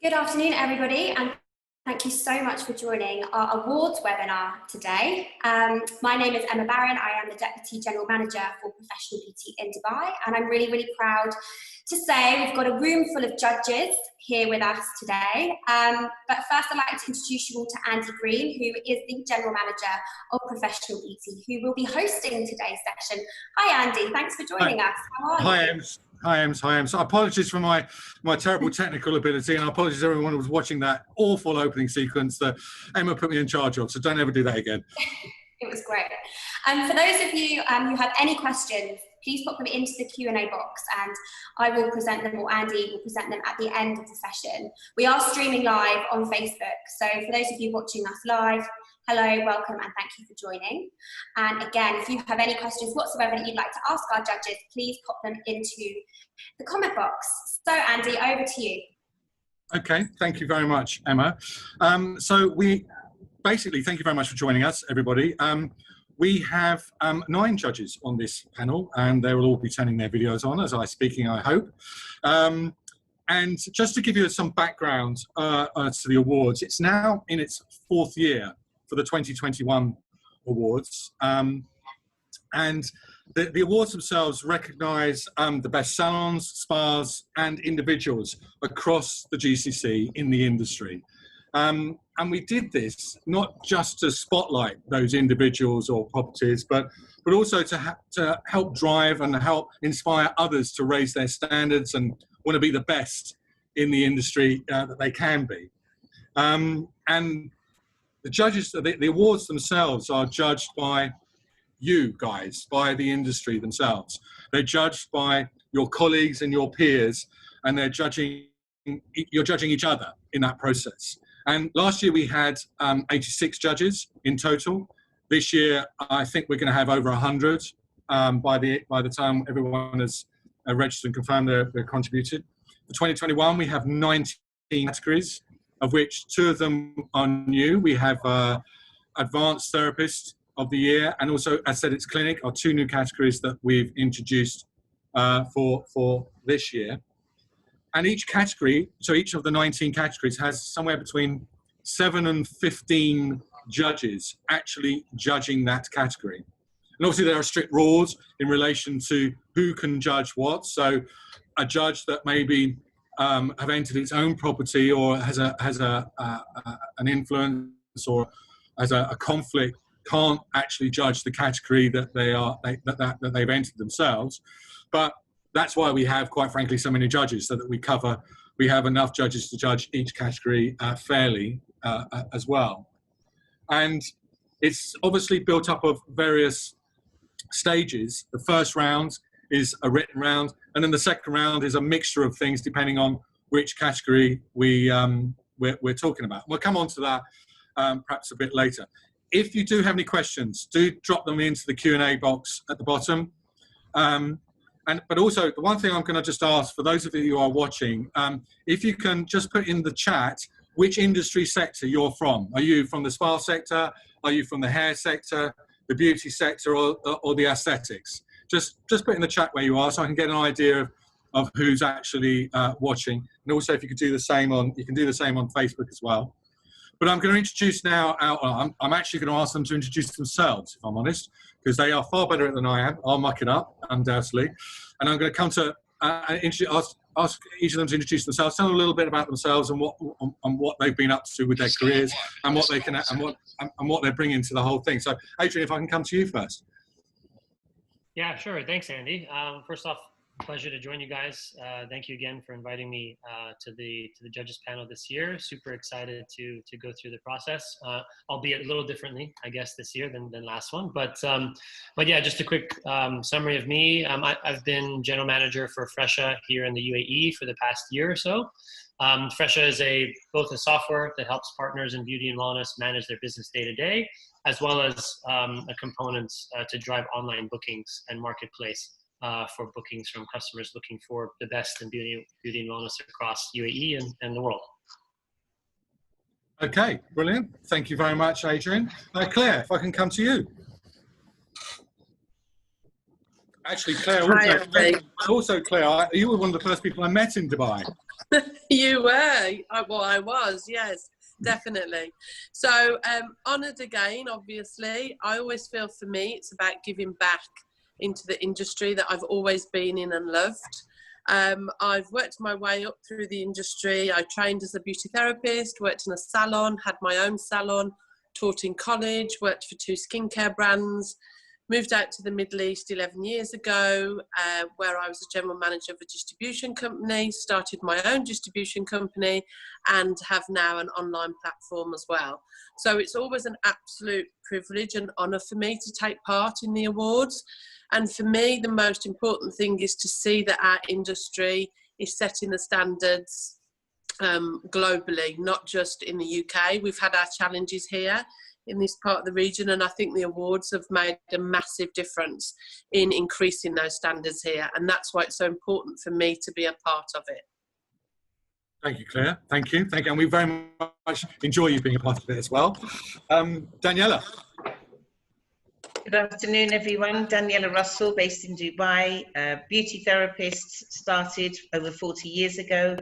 Good afternoon, everybody, and thank you so much for joining our awards webinar today. My name is Emma Barron. I am the Deputy General Manager for Professional Beauty in Dubai, and I'm really, really proud to say we've got a room full of judges here with us today. But first, I'd like to introduce you all to Andy Green, who is the General Manager of Professional Beauty, who will be hosting today's session. Hi, Andy. Thanks for joining us. How are you? Hi, Ems. Hi, Ems. Hi, Ems. Apologies for my terrible technical ability, and apologies to everyone who was watching that awful opening sequence that Emma put me in charge of, so don't ever do that again. It was great. For those of you who have any questions, please pop them into the Q&A box and I will present them, or Andy will present them at the end of the session. We are streaming live on Facebook, so for those of you watching us live, hello, welcome, and thank you for joining. And again, if you have any questions whatsoever that you'd like to ask our judges, please pop them into the comment box. So Andy, over to you. Okay, thank you very much, Emma. Thank you very much for joining us, everybody. We have 9 judges on this panel, and they will all be turning their videos on as I'm speaking, I hope. And just to give you some background to the awards, it's now in its 4th year for the 2021 awards. And the awards themselves recognise the best salons, spas and individuals across the GCC in the industry. And we did this not just to spotlight those individuals or properties, but also to help drive and help inspire others to raise their standards and want to be the best in the industry that they can be. And the judges, the awards themselves are judged by you guys, by the industry themselves. They're judged by your colleagues and your peers, and you're judging each other in that process. And last year we had 86 judges in total. This year, I think we're going to have over 100 by the time everyone has registered and confirmed they're contributed. For 2021, we have 19 categories, of which 2 of them are new. We have Advanced Therapist of the Year, and also Aesthetics Clinic are 2 new categories that we've introduced for this year. And each category, so each of the 19 categories has somewhere between 7 and 15 judges actually judging that category. And obviously there are strict rules in relation to who can judge what. So a judge that maybe have entered its own property or has an influence or has a conflict can't actually judge the category that they've entered themselves. But that's why we have, quite frankly, so many judges, so that we have enough judges to judge each category fairly as well. And it's obviously built up of various stages. The first round is a written round, and then the second round is a mixture of things depending on which category we're talking about. We'll come on to that perhaps a bit later. If you do have any questions, do drop them into the Q&A box at the bottom. But also, the one thing I'm going to just ask for those of you who are watching, if you can just put in the chat which industry sector you're from. Are you from the spa sector? Are you from the hair sector, the beauty sector, or the aesthetics? Just put in the chat where you are, so I can get an idea of who's actually watching. And also, if you could do the same on Facebook as well. But I'm going to introduce now. I'm actually going to ask them to introduce themselves, if I'm honest, because they are far better at it than I am. I'll muck it up, undoubtedly. And I'm going to come to ask each of them to introduce themselves, tell them a little bit about themselves and what they've been up to with their careers and what they can and what they're bringing to the whole thing. So, Adrian, if I can come to you first. Yeah, sure. Thanks, Andy. First off, pleasure to join you guys. Thank you again for inviting me to the judges panel this year. Super excited to go through the process, albeit a little differently, I guess, this year than last one. But yeah, just a quick summary of me. I've been general manager for Fresha here in the UAE for the past year or so. Fresha is both a software that helps partners in beauty and wellness manage their business day to day, as well as a component to drive online bookings and marketplace for bookings from customers looking for the best in beauty and wellness across UAE and the world. Okay, brilliant. Thank you very much, Adrian. Claire, if I can come to you. Actually, Claire, also Claire, you were one of the first people I met in Dubai. You were. Well, I was, yes, definitely. So, honoured again, obviously. I always feel for me it's about giving back into the industry that I've always been in and loved. I've worked my way up through the industry. I trained as a beauty therapist, worked in a salon, had my own salon, taught in college, worked for 2 skincare brands, moved out to the Middle East 11 years ago, where I was a general manager of a distribution company, started my own distribution company, and have now an online platform as well. So it's always an absolute privilege and honour for me to take part in the awards. And for me, the most important thing is to see that our industry is setting the standards globally, not just in the UK. We've had our challenges here in this part of the region, and I think the awards have made a massive difference in increasing those standards here, and that's why it's so important for me to be a part of it. Thank you, Claire. Thank you. Thank you. And we very much enjoy you being a part of it as well. Daniela. Good afternoon, everyone. Daniela Russell, based in Dubai, beauty therapist, started over 40 years ago,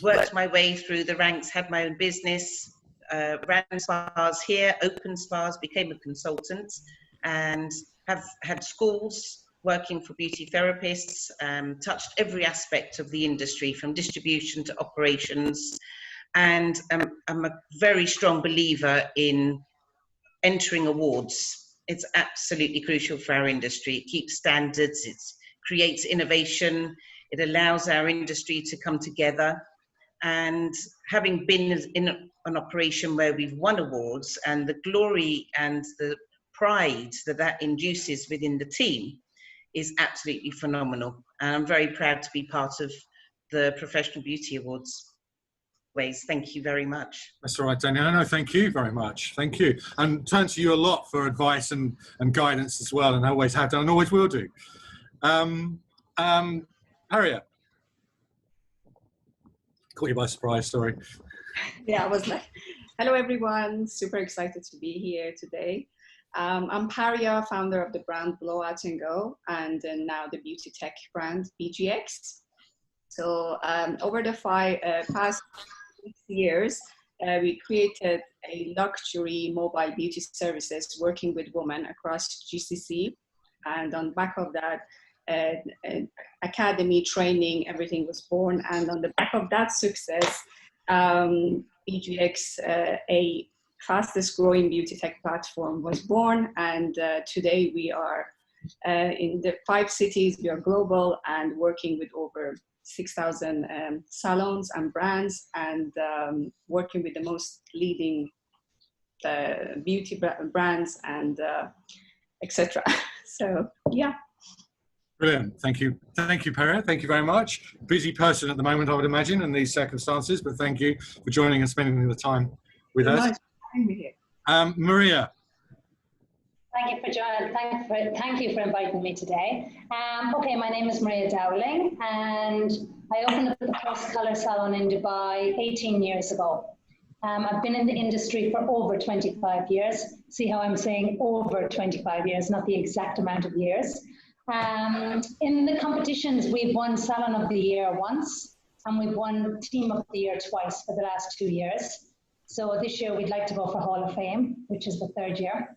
worked my way through the ranks, had my own business, ran spas here, opened spas, became a consultant, and have had schools working for beauty therapists, touched every aspect of the industry from distribution to operations, and I'm a very strong believer in entering awards. It's absolutely crucial for our industry. It keeps standards, it creates innovation, it allows our industry to come together. And having been in an operation where we've won awards, and the glory and the pride that that induces within the team is absolutely phenomenal. And I'm very proud to be part of the Professional Beauty Awards. Thank you very much. That's all right, Daniela. No, thank you very much. Thank you. And turn to you a lot for advice and guidance as well, and I always have done and always will do. Harriet. Caught you by surprise, sorry. Yeah, I was like, hello everyone, super excited to be here today. I'm Paria, founder of the brand Blowout & Go, and now the beauty tech brand BGX. So over the past 6 years, we created a luxury mobile beauty services working with women across GCC. And on the back of that, academy training, everything was born. And on the back of that success, BGX, a fastest growing beauty tech platform, was born. And today we are in the 5 cities, we are global and working with over 6,000 salons and brands, and working with the most leading beauty brands and etc. So yeah. Brilliant. Thank you. Thank you, Pera. Thank you very much. Busy person at the moment, I would imagine, in these circumstances, but thank you for joining and spending the time with us. Maria. Thank you for joining. Thank you for inviting me today. Okay, my name is Maria Dowling, and I opened up the first colour salon in Dubai 18 years ago. I've been in the industry for over 25 years. See how I'm saying over 25 years, not the exact amount of years. In the competitions, we've won Salon of the Year once, and we've won Team of the Year twice for the last 2 years. So this year we'd like to go for Hall of Fame, which is the 3rd year.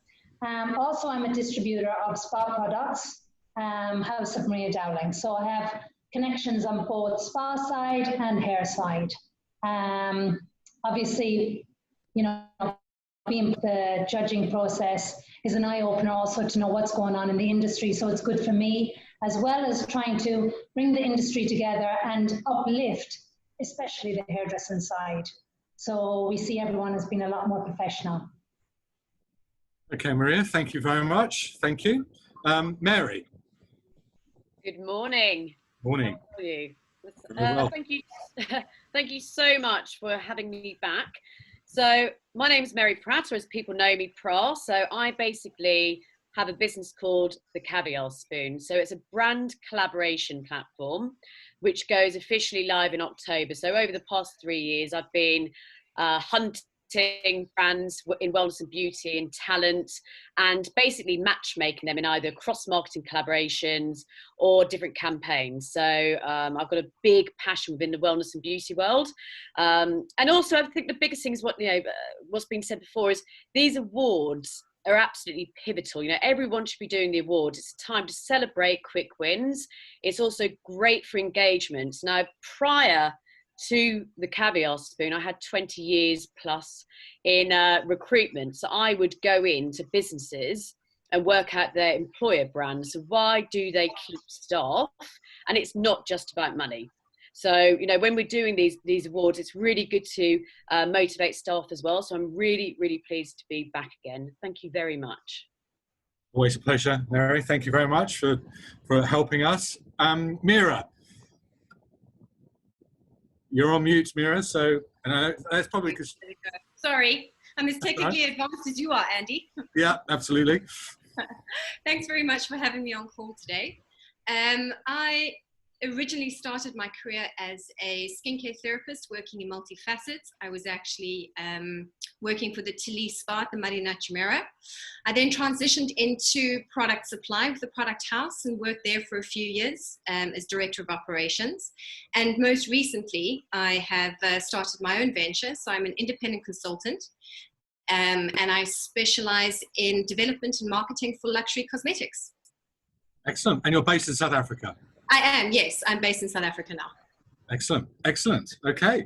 Also, I'm a distributor of spa products, House of Maria Dowling. So I have connections on both spa side and hair side. Obviously, you know, being the judging process is an eye-opener also to know what's going on in the industry. So it's good for me, as well as trying to bring the industry together and uplift, especially the hairdressing side. So we see everyone as being a lot more professional. Okay, Maria, thank you very much. Thank you. Mary. Good morning. Morning. How are you? Well. Thank you. Thank you so much for having me back. So my name is Mary Pratt, or as people know me, Pra. So I basically have a business called The Caviar Spoon. So it's a brand collaboration platform, which goes officially live in October. So over the past 3 years, I've been hunting selecting brands in wellness and beauty and talent, and basically matchmaking them in either cross-marketing collaborations or different campaigns. So I've got a big passion within the wellness and beauty world. And also I think the biggest thing is what's been said before is these awards are absolutely pivotal. Everyone should be doing the awards. It's a time to celebrate quick wins. It's also great for engagement. Now, prior to the Caviar Spoon, I had 20 years plus in recruitment. So I would go into businesses and work out their employer brand. So why do they keep staff? And it's not just about money. So, when we're doing these awards, it's really good to motivate staff as well. So I'm really, really pleased to be back again. Thank you very much. Always a pleasure, Mary. Thank you very much for helping us. Mira, you're on mute, Mira. So that's probably because... Sorry, I'm as technically advanced as you are, Andy. Yeah, absolutely. Thanks very much for having me on call today. I originally started my career as a skincare therapist working in multifacets. I was actually working for the Tilly Spa at the Marina Chimera. I then transitioned into product supply with the product house and worked there for a few years as director of operations. And most recently, I have started my own venture. So I'm an independent consultant. And I specialize in development and marketing for luxury cosmetics. Excellent. And you're based in South Africa? I am, yes. I'm based in South Africa now. Excellent. Excellent. Okay.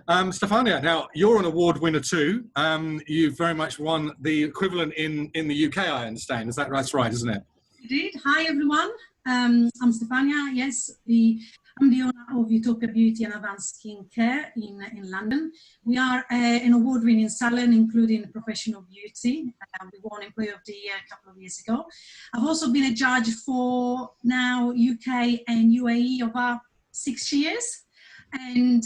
Stefania, now you're an award winner too. You've very much won the equivalent in the UK, I understand. That's right, isn't it? Indeed. Hi, everyone. I'm Stefania. Yes, I'm the owner of Utopia Beauty and Advanced Skincare in London. We are an award-winning salon, including Professional Beauty. We won Employee of the Year a couple of years ago. I've also been a judge for now UK and UAE over 6 years. And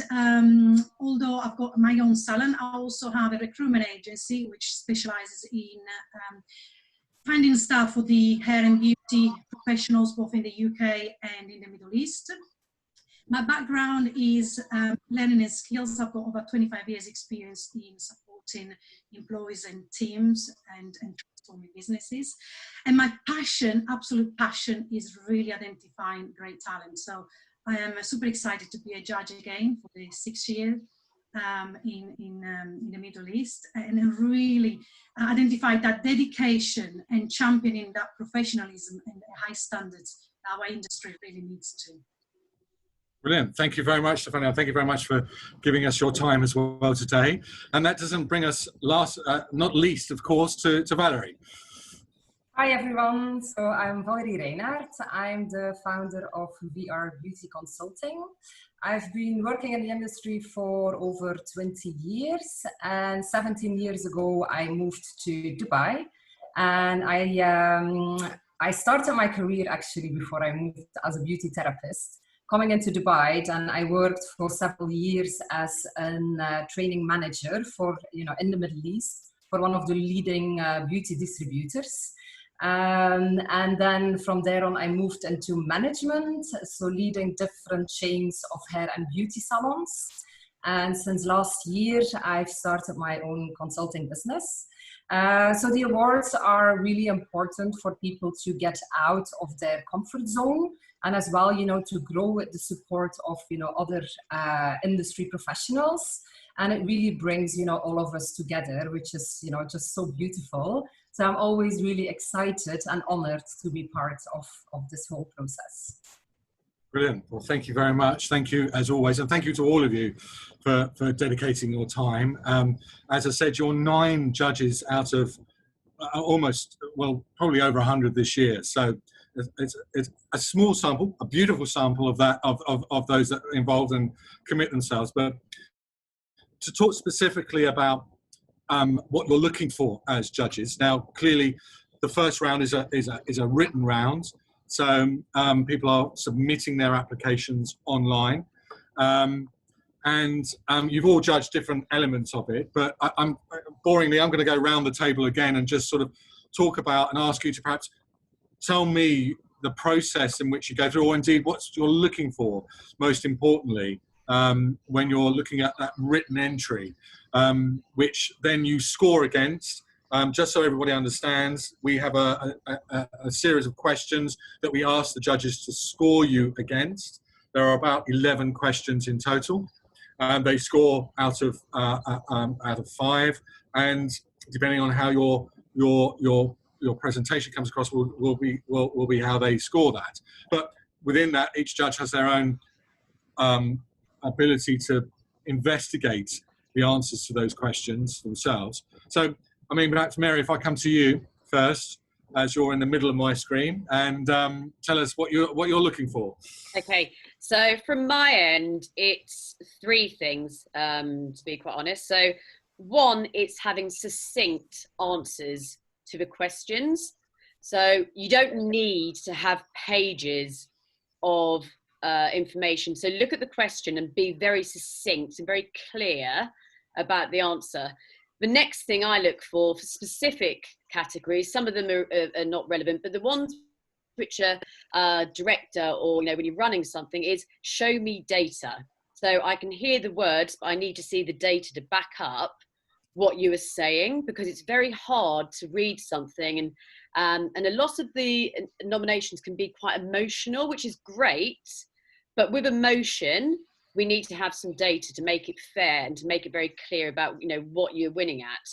although I've got my own salon, I also have a recruitment agency which specializes in finding staff for the hair and beauty professionals both in the UK and in the Middle East. My background is learning and skills. I've got over 25 years experience in supporting employees and teams and transforming businesses. And my passion, absolute passion, is really identifying great talent. So I am super excited to be a judge again for the 6th year in the Middle East, and really identify that dedication and championing that professionalism and high standards our industry really needs to. Brilliant. Thank you very much, Stefania. Thank you very much for giving us your time as well today. And that doesn't bring us last, not least, of course, to Valerie. Hi, everyone. So I'm Valerie Reinhardt. I'm the founder of VR Beauty Consulting. I've been working in the industry for over 20 years. And 17 years ago, I moved to Dubai. And I started my career actually before I moved as a beauty therapist. Coming into Dubai, and I worked for several years as a training manager for, in the Middle East for one of the leading beauty distributors. And then from there on, I moved into management, so leading different chains of hair and beauty salons. And since last year, I've started my own consulting business. So the awards are really important for people to get out of their comfort zone, and as well, to grow with the support of, other industry professionals. And it really brings, all of us together, which is, just so beautiful. So I'm always really excited and honored to be part of this whole process. Brilliant. Well, thank you very much. Thank you, as always. And thank you to all of you for dedicating your time. As I said, you're 9 judges out of almost, well, probably over 100 this year. So it's a small sample, a beautiful sample of that, of those that are involved and commit themselves. But to talk specifically about what you're looking for as judges. Now, clearly, the first round is a written round. So people are submitting their applications online. And you've all judged different elements of it, but I'm going to go around the table again and just sort of talk about and ask you to perhaps tell me the process in which you go through, or indeed what you're looking for, most importantly, when you're looking at that written entry, which then you score against. Just so everybody understands, we have a series of questions that we ask the judges to score you against. There are about 11 questions in total. They score out of 5, and depending on how your presentation comes across will be how they score that. But within that, each judge has their own ability to investigate the answers to those questions themselves. So, I mean, perhaps Mary, if I come to you first, as you're in the middle of my screen, and tell us what you're looking for. Okay, so from my end, it's 3 things, to be quite honest. So 1, it's having succinct answers to the questions. So you don't need to have pages of information. So look at the question and be very succinct and very clear about the answer. The next thing I look for specific categories, some of them are not relevant, but the ones which are director or, you know, when you're running something, is show me data. So I can hear the words, but I need to see the data to back up what you are saying, because it's very hard to read something, and a lot of the nominations can be quite emotional, which is great, but with emotion we need to have some data to make it fair and to make it very clear about, you know, what you're winning at.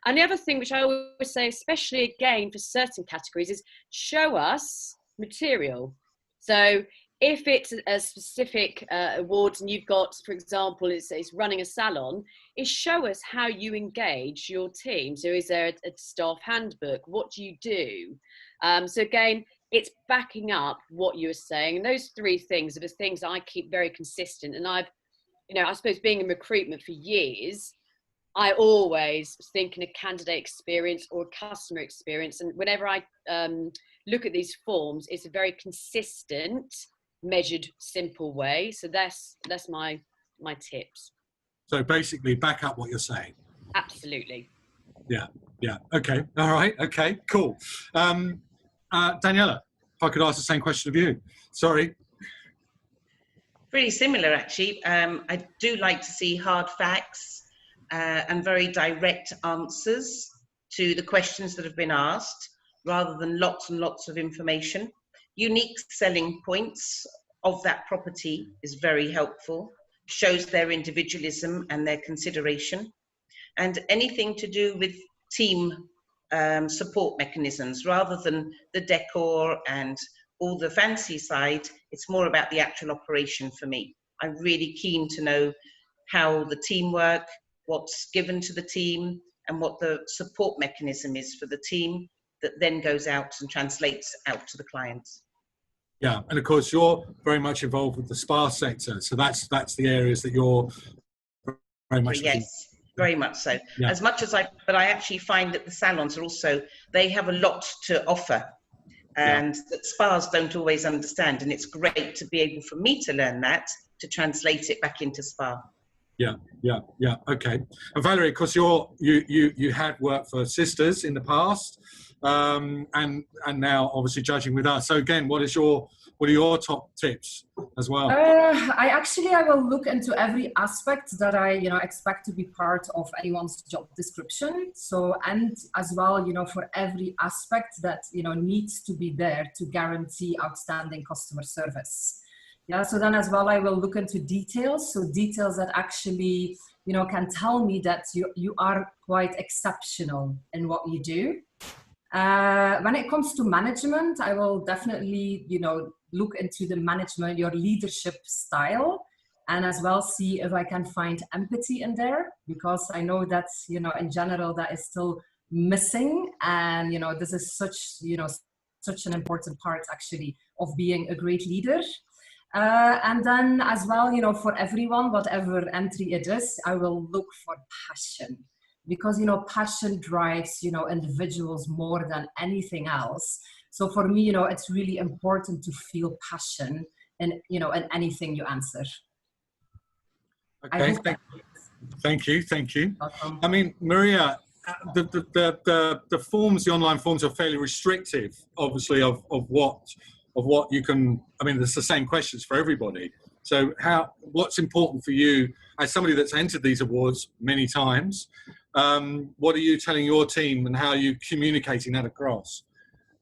And the other thing which I always say, especially again for certain categories, is show us material. So if it's a specific awards and you've got, for example, it's running a salon, is show us how you engage your team. So is there a staff handbook? What do you do? So again, it's backing up what you were saying. And those 3 things are the things I keep very consistent. And I've, you know, I suppose being in recruitment for years, I always think in a candidate experience or a customer experience. And whenever I look at these forms, it's a very consistent, measured, simple way. So that's my tips. So basically back up what you're saying. Absolutely. Yeah. Okay. All right. Okay, cool. Daniela, if I could ask the same question of you. Sorry. Really similar, actually. I do like to see hard facts and very direct answers to the questions that have been asked, rather than lots and lots of information. Unique selling points of that property is very helpful, shows their individualism and their consideration. And anything to do with team support mechanisms, rather than the decor and all the fancy side, it's more about the actual operation for me. I'm really keen to know how the team work, what's given to the team, and what the support mechanism is for the team that then goes out and translates out to the clients. Yeah, and of course you're very much involved with the spa sector, so that's the areas that you're very much. Yes, very much so. Yeah. As much as but I actually find that the salons are also, they have a lot to offer, and that spas don't always understand, and it's great to be able for me to learn that, to translate it back into spa. Yeah. Okay. And Valerie, of course, you had worked for Sisters in the past, and now obviously judging with us. So again, what are your top tips as well? I will look into every aspect that I expect to be part of anyone's job description. So, and as well, for every aspect that needs to be there to guarantee outstanding customer service. Yeah, so then as well, I will look into details. So details that actually, can tell me that you are quite exceptional in what you do. When it comes to management, I will definitely, look into the management, your leadership style, and as well see if I can find empathy in there, because I know that, in general, that is still missing. And, this is such an important part actually of being a great leader. And then as well, for everyone, whatever entry it is, I will look for passion, because, passion drives, individuals more than anything else. So for me, it's really important to feel passion in, in anything you answer. Okay, thank you. Welcome. I mean, Maria, the forms, the online forms are fairly restrictive, obviously, of what you can, I mean, it's the same questions for everybody. So what's important for you as somebody that's entered these awards many times? What are you telling your team, and how are you communicating that across?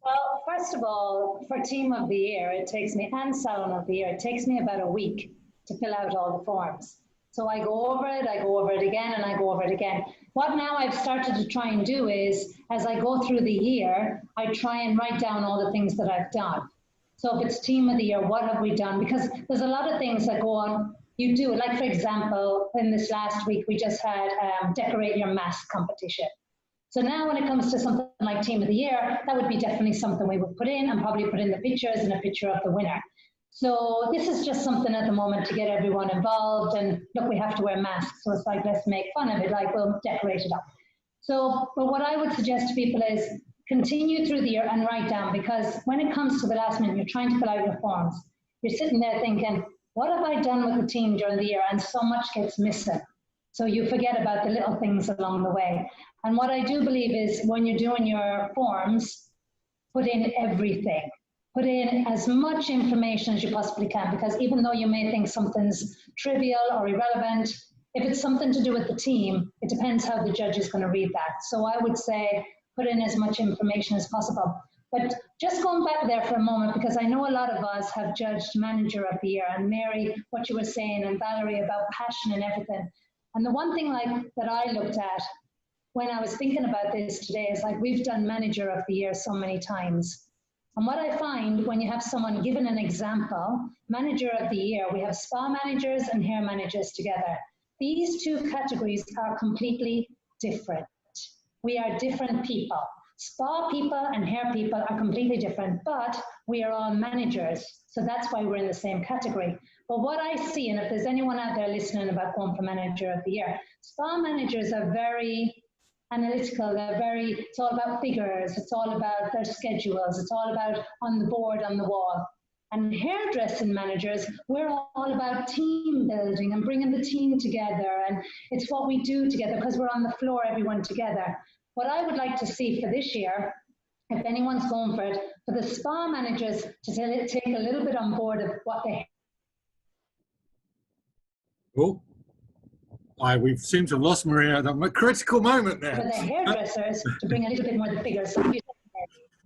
Well, first of all, for Team of the Year, it takes me, and Salon of the Year, it takes me about a week to fill out all the forms. So I go over it again, and I go over it again. What now I've started to try and do is, as I go through the year, I try and write down all the things that I've done. So if it's Team of the Year, what have we done? Because there's a lot of things that go on. You do, like for example, in this last week, we just had Decorate Your Mask competition. So now when it comes to something like Team of the Year, that would be definitely something we would put in, and probably put in the pictures and a picture of the winner. So this is just something at the moment to get everyone involved, and look, we have to wear masks, so it's like, let's make fun of it, like we'll decorate it up. So, but what I would suggest to people is continue through the year and write down, because when it comes to the last minute, you're trying to fill out your forms, you're sitting there thinking, what have I done with the team during the year? And so much gets missing. So you forget about the little things along the way. And what I do believe is when you're doing your forms, put in everything. Put in as much information as you possibly can, because even though you may think something's trivial or irrelevant, if it's something to do with the team, it depends how the judge is going to read that. So I would say put in as much information as possible. But just going back there for a moment, because I know a lot of us have judged Manager of the Year, and Mary, what you were saying, and Valerie about passion and everything. And the one thing that I looked at when I was thinking about this today is like, we've done Manager of the Year so many times. And what I find when you have someone given an example, Manager of the Year, we have spa managers and hair managers together. These two categories are completely different. We are different people. Spa people and hair people are completely different, but we are all managers. So that's why we're in the same category. But what I see, and if there's anyone out there listening about going for Manager of the Year, spa managers are very analytical, it's all about figures, it's all about their schedules, it's all about on the board, on the wall. And hairdressing managers, we're all about team building and bringing the team together, and it's what we do together because we're on the floor, everyone together. What I would like to see for this year, if anyone's going for it, for the spa managers to take a little bit on board of what they... Oh, we seem to have lost Maria at a critical moment there. For the hairdressers to bring a little bit more of the figures.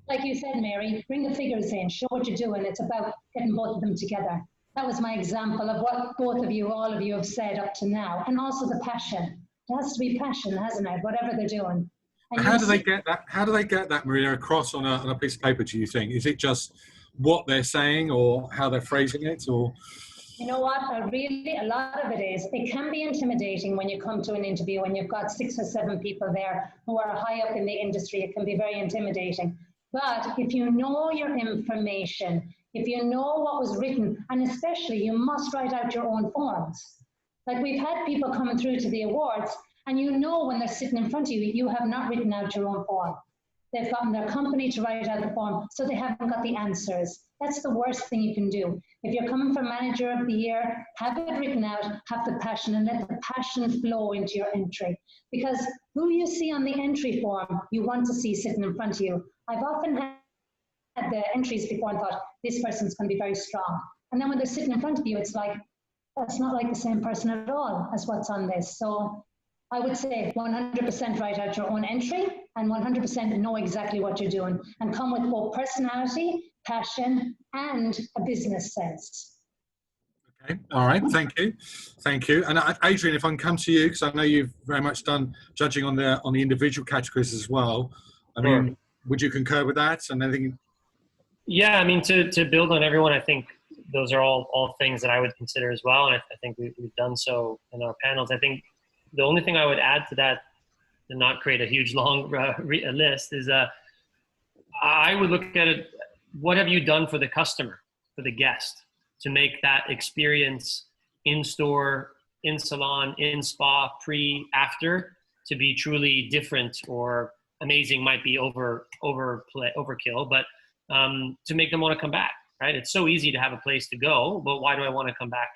Like you said, Mary, bring the figures in, show what you're doing. It's about getting both of them together. That was my example of what both of you, all of you have said up to now. And also the passion. There has to be passion, hasn't it? Whatever they're doing. And how do they get that? How do they get that, Maria, across on a piece of paper? Do you think? Is it just what they're saying, or how they're phrasing it, or? You know what? A lot of it is. It can be intimidating when you come to an interview and you've got 6 or 7 people there who are high up in the industry. It can be very intimidating. But if you know your information, if you know what was written, and especially you must write out your own forms. Like we've had people coming through to the awards, and you know when they're sitting in front of you, you have not written out your own form. They've gotten their company to write out the form, so they haven't got the answers. That's the worst thing you can do. If you're coming for Manager of the Year, have it written out, have the passion, and let the passion flow into your entry. Because who you see on the entry form, you want to see sitting in front of you. I've often had the entries before and thought, this person's going to be very strong. And then when they're sitting in front of you, it's like, that's not like the same person at all as what's on this. So I would say 100% write out your own entry and 100% know exactly what you're doing and come with both personality, passion, and a business sense. Okay, all right, thank you. Thank you. And Adrian, if I can come to you, because I know you've very much done judging on the individual categories as well. I mean, would you concur with that and anything? Yeah, I mean, to build on everyone, I think those are all things that I would consider as well. And I think we've done so in our panels. I think the only thing I would add to that, to not create a huge long list, is I would look at it, what have you done for the customer, for the guest, to make that experience in store, in salon, in spa, pre, after, to be truly different or amazing. Might be overkill, but to make them want to come back, right? It's so easy to have a place to go, but why do I want to come back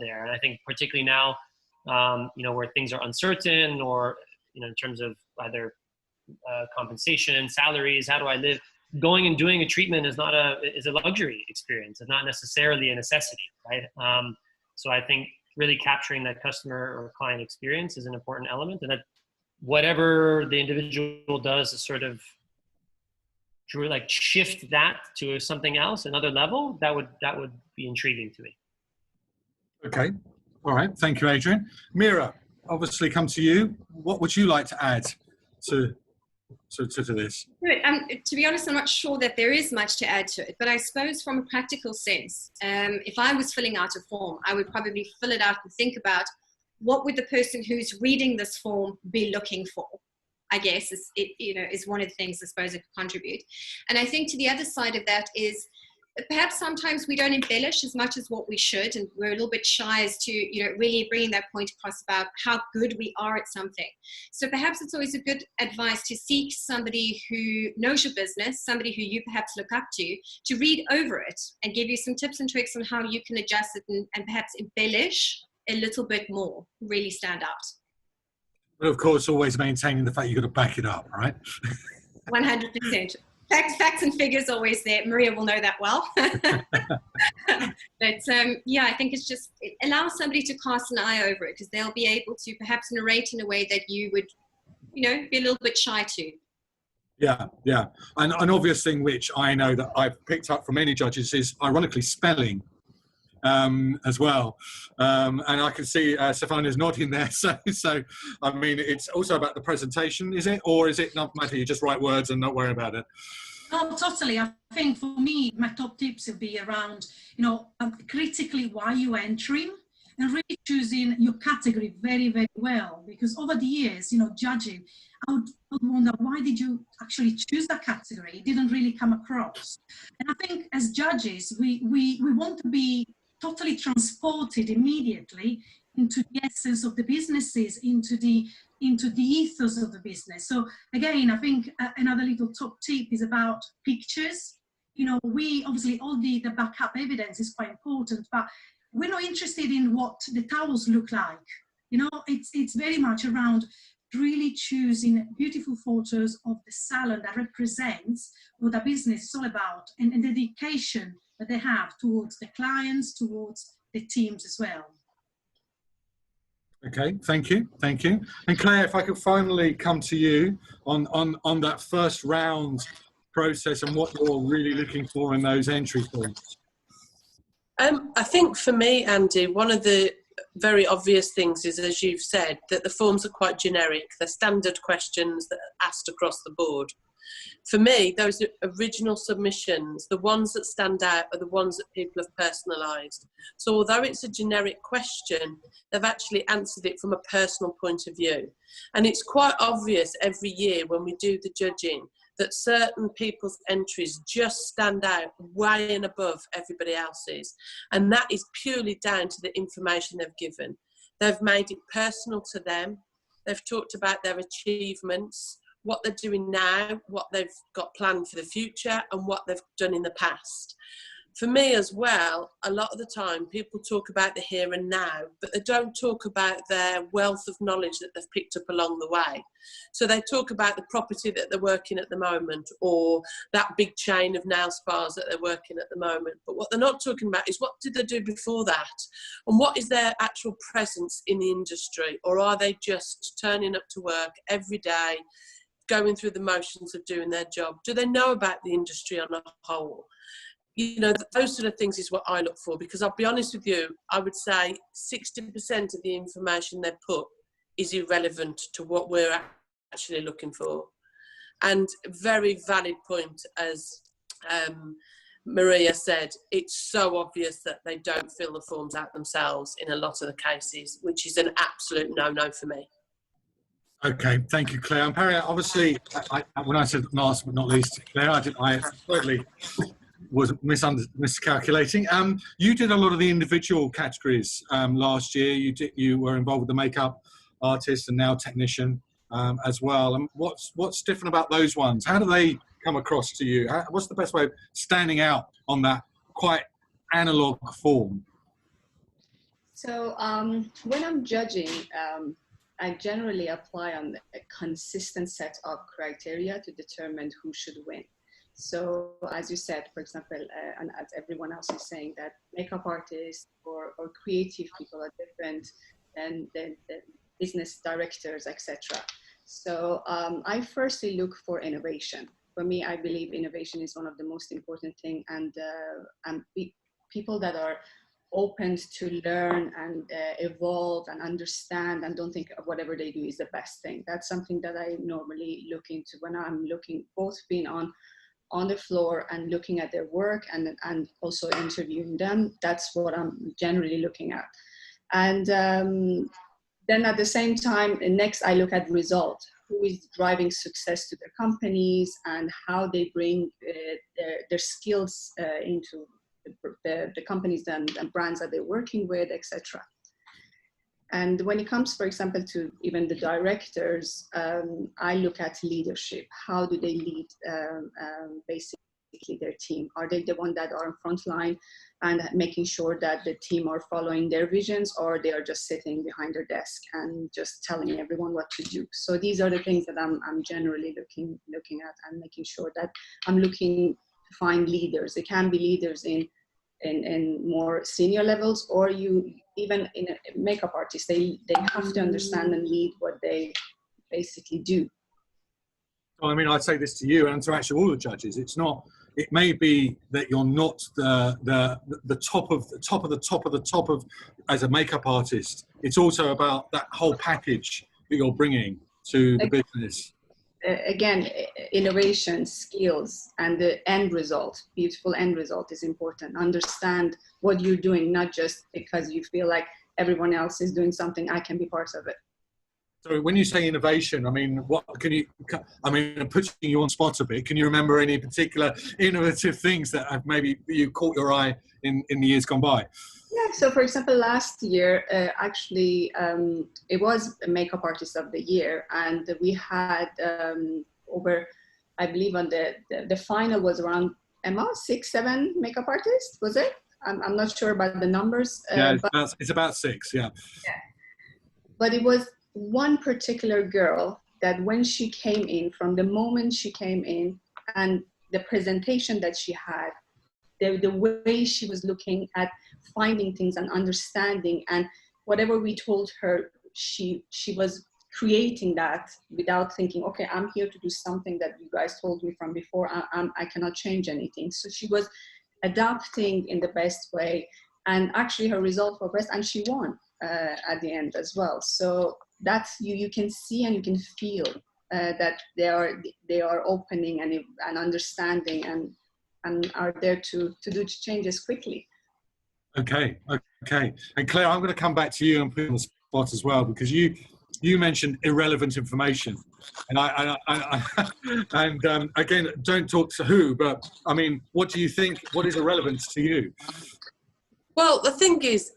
there? And I think particularly now, where things are uncertain, or in terms of either compensation, salaries, how do I live? going and doing a treatment is a luxury experience. It's not necessarily a necessity, right? So I think really capturing that customer or client experience is an important element, and that whatever the individual does is sort of like shift that to something else, another level. That would be intriguing to me. Okay, all right. Thank you, Adrian. Mira, obviously, come to you. What would you like to add to this? To be honest, I'm not sure that there is much to add to it, but I suppose from a practical sense, if I was filling out a form, I would probably fill it out and think about what would the person who's reading this form be looking for. I guess is one of the things I suppose it could contribute. And I think to the other side of that is perhaps sometimes we don't embellish as much as what we should, and we're a little bit shy as to really bringing that point across about how good we are at something. So perhaps it's always a good advice to seek somebody who knows your business, somebody who you perhaps look up to read over it and give you some tips and tricks on how you can adjust it and perhaps embellish a little bit more, really stand out. But of course, always maintaining the fact you've got to back it up, right? 100%. Facts and figures always there. Maria will know that well. But yeah, I think it allows somebody to cast an eye over it, because they'll be able to perhaps narrate in a way that you would, be a little bit shy to. Yeah. And an obvious thing which I know that I've picked up from many judges is, ironically, spelling as well. And I can see Stefania's nodding there. So I mean, it's also about the presentation, is it? Or is it not matter, you just write words and not worry about it? No, totally. I think for me, my top tips would be around, critically why you're entering, and really choosing your category very, very well. Because over the years, judging, I would wonder, why did you actually choose that category? It didn't really come across. And I think as judges, we want to be totally transported immediately into the essence of the businesses, into the ethos of the business. So again, I think another little top tip is about pictures. We obviously, all the backup evidence is quite important, but we're not interested in what the towels look like. It's very much around really choosing beautiful photos of the salon that represents what the business is all about, and the dedication that they have towards the clients, towards the teams as well. Okay, thank you. And Claire, if I could finally come to you on that first round process and what you're really looking for in those entry forms. I think for me, Andy, one of the very obvious things is, as you've said, that the forms are quite generic. They're standard questions that are asked across the board. For me, those original submissions, the ones that stand out are the ones that people have personalised. So although it's a generic question, they've actually answered it from a personal point of view. And it's quite obvious every year when we do the judging that certain people's entries just stand out way and above everybody else's. And that is purely down to the information they've given. They've made it personal to them. They've talked about their achievements, what they're doing now, what they've got planned for the future, and what they've done in the past. For me as well, a lot of the time people talk about the here and now, but they don't talk about their wealth of knowledge that they've picked up along the way. So they talk about the property that they're working at the moment, or that big chain of nail spas that they're working at the moment. But what they're not talking about is, what did they do before that? And what is their actual presence in the industry? Or are they just turning up to work every day, going through the motions of doing their job? Do they know about the industry on a whole? Those sort of things is what I look for, because I'll be honest with you, I would say 60% of the information they put is irrelevant to what we're actually looking for. And very valid point, as Maria said, it's so obvious that they don't fill the forms out themselves in a lot of the cases, which is an absolute no-no for me. Okay, thank you, Claire. And Perry, obviously, when I said last but not least, Claire, I totally was miscalculating. You did a lot of the individual categories last year. You were involved with the makeup artist and nail technician as well. And what's different about those ones? How do they come across to you? What's the best way of standing out on that quite analog form? So when I'm judging, I generally apply on a consistent set of criteria to determine who should win. So as you said, for example, and as everyone else is saying, that makeup artists or creative people are different than the business directors, etc. So I firstly look for innovation. For me, I believe innovation is one of the most important things, and people that are open to learn and evolve and understand and don't think whatever they do is the best thing. That's something that I normally look into when I'm looking, both being on the floor and looking at their work and also interviewing them. That's what I'm generally looking at. And then at the same time, next I look at result. Who is driving success to their companies and how they bring their skills into the companies and brands that they're working with, etc. And when it comes, for example, to even the directors, I look at leadership. How do they lead basically their team? Are they the one that are in front line and making sure that the team are following their visions, or they are just sitting behind their desk and just telling everyone what to do? So these are the things that I'm generally looking at and making sure that I'm looking to find leaders. It can be leaders in more senior levels, or you even in a makeup artist, they have to understand and lead what they basically do. I mean, I'd say this to you and to actually all the judges. It's not. It may be that you're not the top of as a makeup artist. It's also about that whole package that you're bringing to the business. Again, innovation, skills, and the end result, beautiful end result is important. Understand what you're doing, not just because you feel like everyone else is doing something, I can be part of it. So when you say innovation, I mean, what can you, I mean, I'm putting you on spot a bit. Can you remember any particular innovative things that have maybe you caught your eye in the years gone by? Yeah, so for example, last year, actually, it was a Makeup Artist of the Year, and we had over, I believe on the final was around, Emma, 6-7 makeup artists, was it? I'm not sure about the numbers. Yeah, it's about 6, yeah. Yeah. But it was one particular girl that when she came in, from the moment she came in and the presentation that she had, the way she was looking at finding things and understanding, and whatever we told her, she was creating that without thinking, okay, I'm here to do something that you guys told me from before, I cannot change anything. So she was adapting in the best way, and actually her results were best, and she won at the end as well. So that's you can see and you can feel that they are opening and understanding and are there to do changes quickly. Okay. And Claire, I'm going to come back to you and put you on the spot as well, because you mentioned irrelevant information, and and again, don't talk to who, but I mean, what do you think? What is irrelevant to you? Well, the thing is,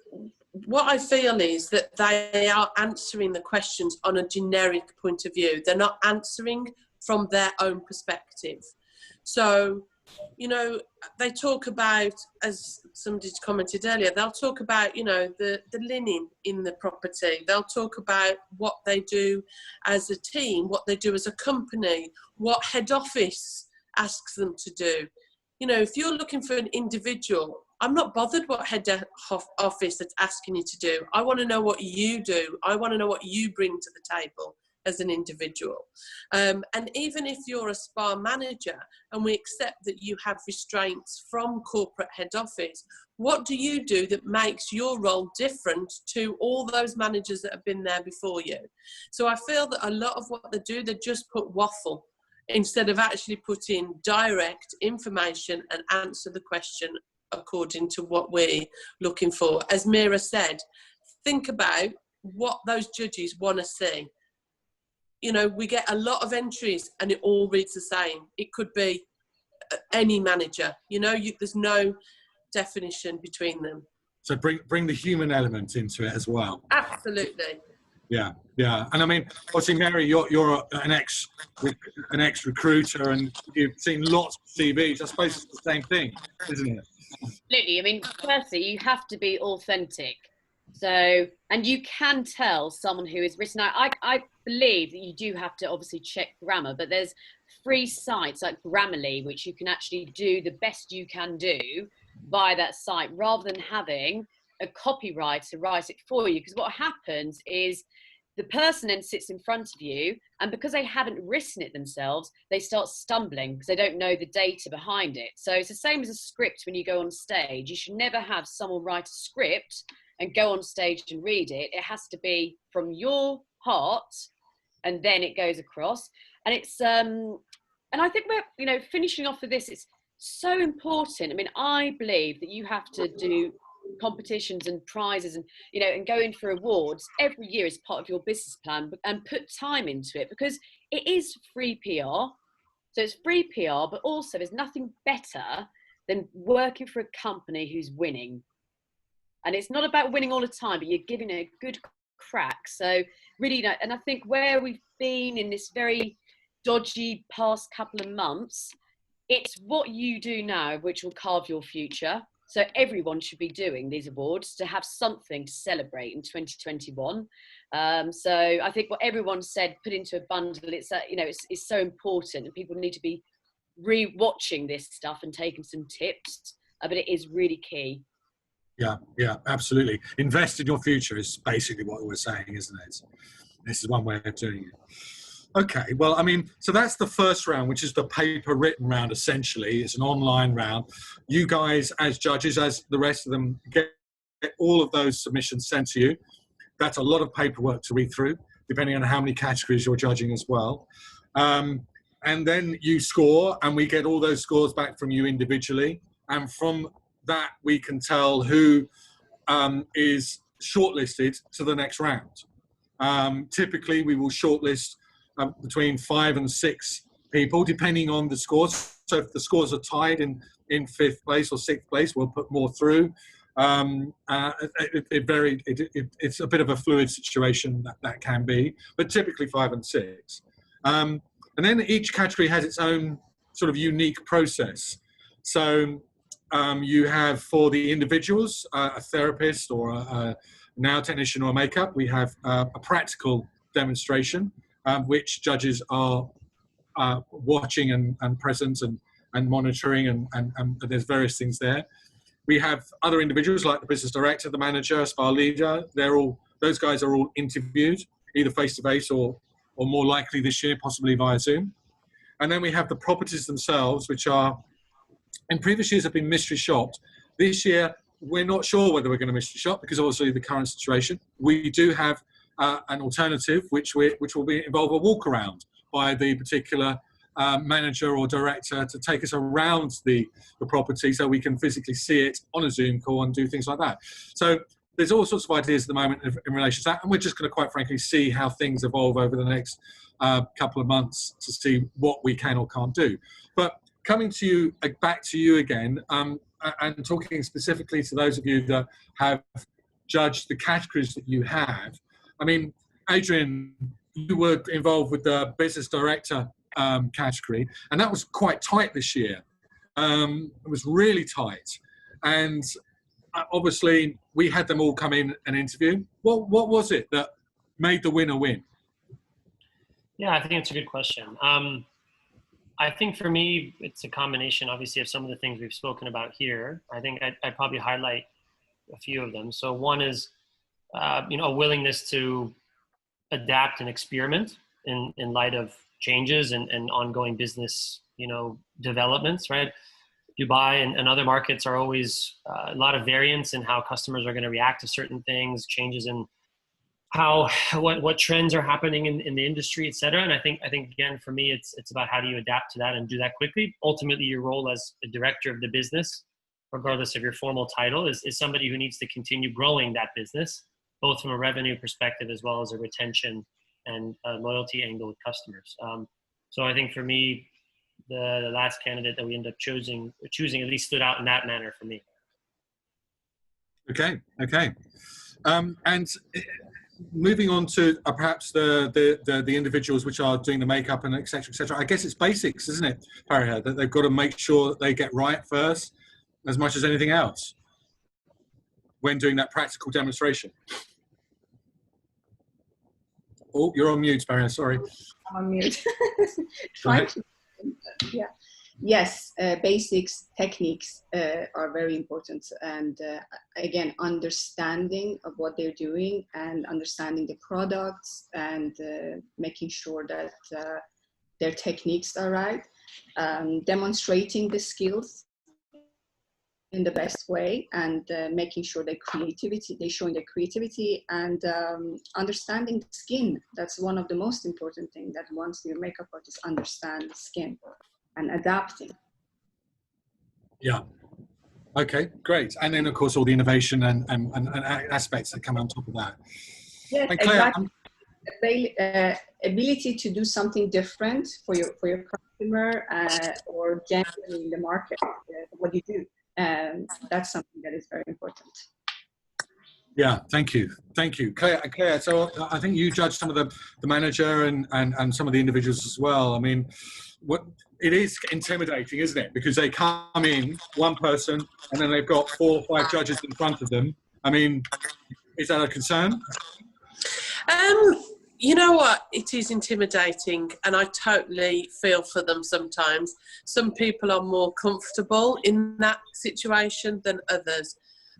what I feel is that they are answering the questions on a generic point of view. They're not answering from their own perspective. So, you know, they talk about, as somebody commented earlier, they'll talk about, you know, the linen in the property. They'll talk about what they do as a team, what they do as a company, what head office asks them to do. You know, if you're looking for an individual, I'm not bothered what head office that's asking you to do. I want to know what you do. I want to know what you bring to the table as an individual. And even if you're a spa manager and we accept that you have restraints from corporate head office, what do you do that makes your role different to all those managers that have been there before you? So I feel that a lot of what they do, they just put waffle instead of actually putting direct information and answer the question according to what we're looking for. As Mira said, think about what those judges want to see. You know, we get a lot of entries and it all reads the same. It could be any manager, you know, there's no definition between them. So bring the human element into it as well. Absolutely. Yeah. And I mean, obviously, Mary, you're an ex recruiter, and you've seen lots of CVs. I suppose it's the same thing, isn't it? Absolutely. I mean, firstly, you have to be authentic. So, and you can tell someone who is written out. I believe that you do have to obviously check grammar, but there's free sites like Grammarly, which you can actually do the best you can do via that site, rather than having a copywriter write it for you. Because what happens is the person then sits in front of you, and because they haven't written it themselves, they start stumbling because they don't know the data behind it. So it's the same as a script when you go on stage. You should never have someone write a script and go on stage and read it. It has to be from your heart, and then it goes across. And it's and I think we're, you know, finishing off with this, it's so important. I mean, I believe that you have to do competitions and prizes and, you know, and go in for awards every year as part of your business plan, and put time into it, because it is free PR. So it's free PR, but also there's nothing better than working for a company who's winning. And it's not about winning all the time, but you're giving it a good crack. So really, you know, and I think where we've been in this very dodgy past couple of months, it's what you do now which will carve your future. So everyone should be doing these awards to have something to celebrate in 2021. So I think what everyone said, put into a bundle, it's you know, it's so important, and people need to be re-watching this stuff and taking some tips, but it is really key. Yeah, absolutely. Invest in your future is basically what we're saying, isn't it? This is one way of doing it. Okay, well, I mean, so that's the first round, which is the paper written round, essentially. It's an online round. You guys, as judges, as the rest of them, get all of those submissions sent to you. That's a lot of paperwork to read through, depending on how many categories you're judging as well. And then you score, and we get all those scores back from you individually. And from that, we can tell who is shortlisted to the next round. Typically, we will shortlist between 5 and 6 people, depending on the scores. So if the scores are tied in 5th place or 6th place, we'll put more through. It's a bit of a fluid situation that can be, but typically 5 and 6. And then each category has its own sort of unique process. So you have, for the individuals, a therapist or a nail technician or makeup, we have a practical demonstration, which judges are watching and present and monitoring, and there's various things there. We have other individuals like the business director, the manager, spa leader. Those guys are all interviewed, either face-to-face or more likely this year, possibly via Zoom. And then we have the properties themselves, which are, in previous years, have been mystery shopped. This year, we're not sure whether we're going to mystery shop, because obviously the current situation. We do have an alternative, which will involve a walk around by the particular manager or director to take us around the property, so we can physically see it on a Zoom call and do things like that. So there's all sorts of ideas at the moment in relation to that, and we're just going to quite frankly see how things evolve over the next couple of months to see what we can or can't do. But coming to you, back to you again, and talking specifically to those of you that have judged the categories that you have. I mean, Adrian, you were involved with the business director category, and that was quite tight this year. It was really tight, and obviously we had them all come in and interview. What was it that made the winner win? Yeah, I think it's a good question. I think for me, it's a combination, obviously, of some of the things we've spoken about here. I think I'd probably highlight a few of them. So one is, a willingness to adapt and experiment in light of changes and ongoing business, developments, right? Dubai and other markets are always a lot of variance in how customers are going to react to certain things, changes in what trends are happening in the industry, et cetera. And I think again, for me, it's about how do you adapt to that and do that quickly. Ultimately, your role as a director of the business, regardless of your formal title, is somebody who needs to continue growing that business, both from a revenue perspective as well as a retention and loyalty angle with customers. So I think for me, the last candidate that we ended up choosing at least stood out in that manner for me. Okay. And moving on to perhaps the individuals which are doing the makeup and et cetera. I guess it's basics, isn't it, Faria, that they've got to make sure that they get right first as much as anything else. when doing that practical demonstration? Oh, you're on mute, Barry, sorry. I'm on mute. Right. Yeah. Yes, basics, techniques are very important. And again, understanding of what they're doing and understanding the products and making sure that their techniques are right. Demonstrating the skills in the best way and making sure they're showing their creativity and understanding the skin. That's one of the most important things, that once your makeup artist understand the skin and adapting. Yeah. Okay, great. And then of course all the innovation and aspects that come on top of that. Yes, and Claire, exactly. Ability to do something different for your customer or generally in the market, what you do. That's something that is very important. Yeah, thank you. Claire, so I think you judged some of the manager and some of the individuals as well. I mean, it is intimidating, isn't it? Because they come in, one person, and then they've got 4 or 5 judges in front of them. I mean, is that a concern? You know what? It is intimidating, and I totally feel for them sometimes. Some people are more comfortable in that situation than others.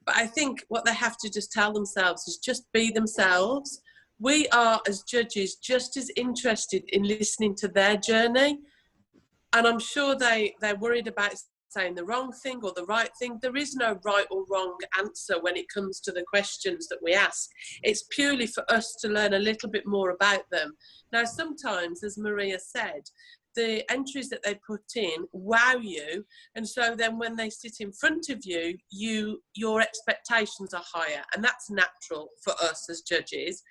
But I think what they have to just tell themselves is just be themselves. We are, as judges, just as interested in listening to their journey. And I'm sure they're worried about saying the wrong thing or the right thing. There is no right or wrong answer when it comes to the questions that we ask. It's purely for us to learn a little bit more about them. Now, sometimes, as Maria said, the entries that they put in wow you, and so then when they sit in front of you, your expectations are higher, and that's natural for us as judges.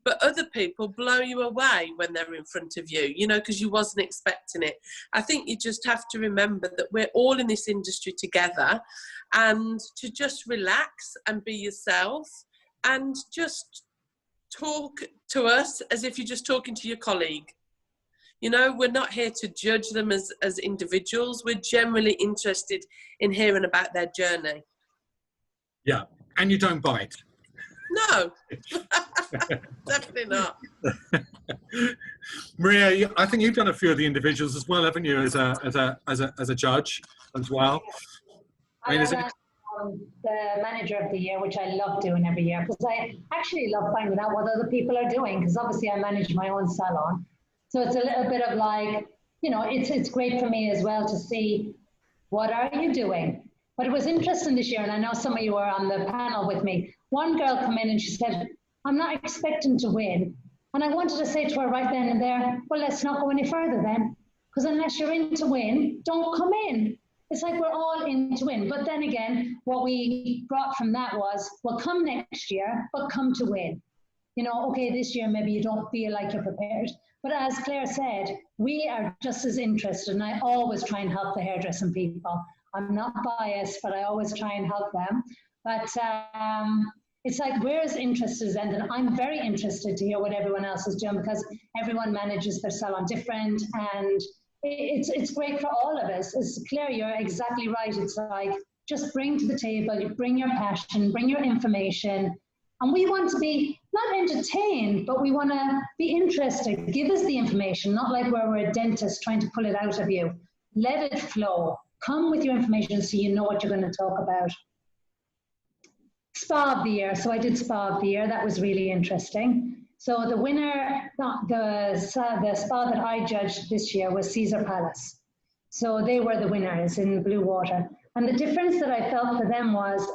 But other people blow you away when they're in front of you, you know, because you wasn't expecting it. I think you just have to remember that we're all in this industry together, and to just relax and be yourself and just talk to us as if you're just talking to your colleague. You know, we're not here to judge them as individuals. We're generally interested in hearing about their journey. Yeah, and you don't bite. No, definitely not. Maria, I think you've done a few of the individuals as well, haven't you, as a judge as well? I mean, the manager of the year, which I love doing every year, because I actually love finding out what other people are doing, because obviously I manage my own salon. So it's a little bit of like, you know, it's great for me as well to see what are you doing. But it was interesting this year, and I know some of you were on the panel with me. One girl came in and she said, I'm not expecting to win. And I wanted to say to her right then and there, well, let's not go any further then. Because unless you're in to win, don't come in. It's like we're all in to win. But then again, what we brought from that was, well, come next year, but come to win. You know, okay, this year maybe you don't feel like you're prepared. But as Claire said, we are just as interested, and I always try and help the hairdressing people. I'm not biased, but I always try and help them. But it's like we're as interested as them, and I'm very interested to hear what everyone else is doing, because everyone manages their salon different, and it's great for all of us. As Claire, you're exactly right. It's like, just bring to the table, you bring your passion, bring your information, and we want to be not entertained, but we want to be interested. Give us the information, not like we're a dentist trying to pull it out of you. Let it flow. Come with your information so you know what you're going to talk about. Spa of the year. So I did Spa of the year. That was really interesting. So the winner, the spa that I judged this year was Caesar Palace. So they were the winners in Blue Water. And the difference that I felt for them was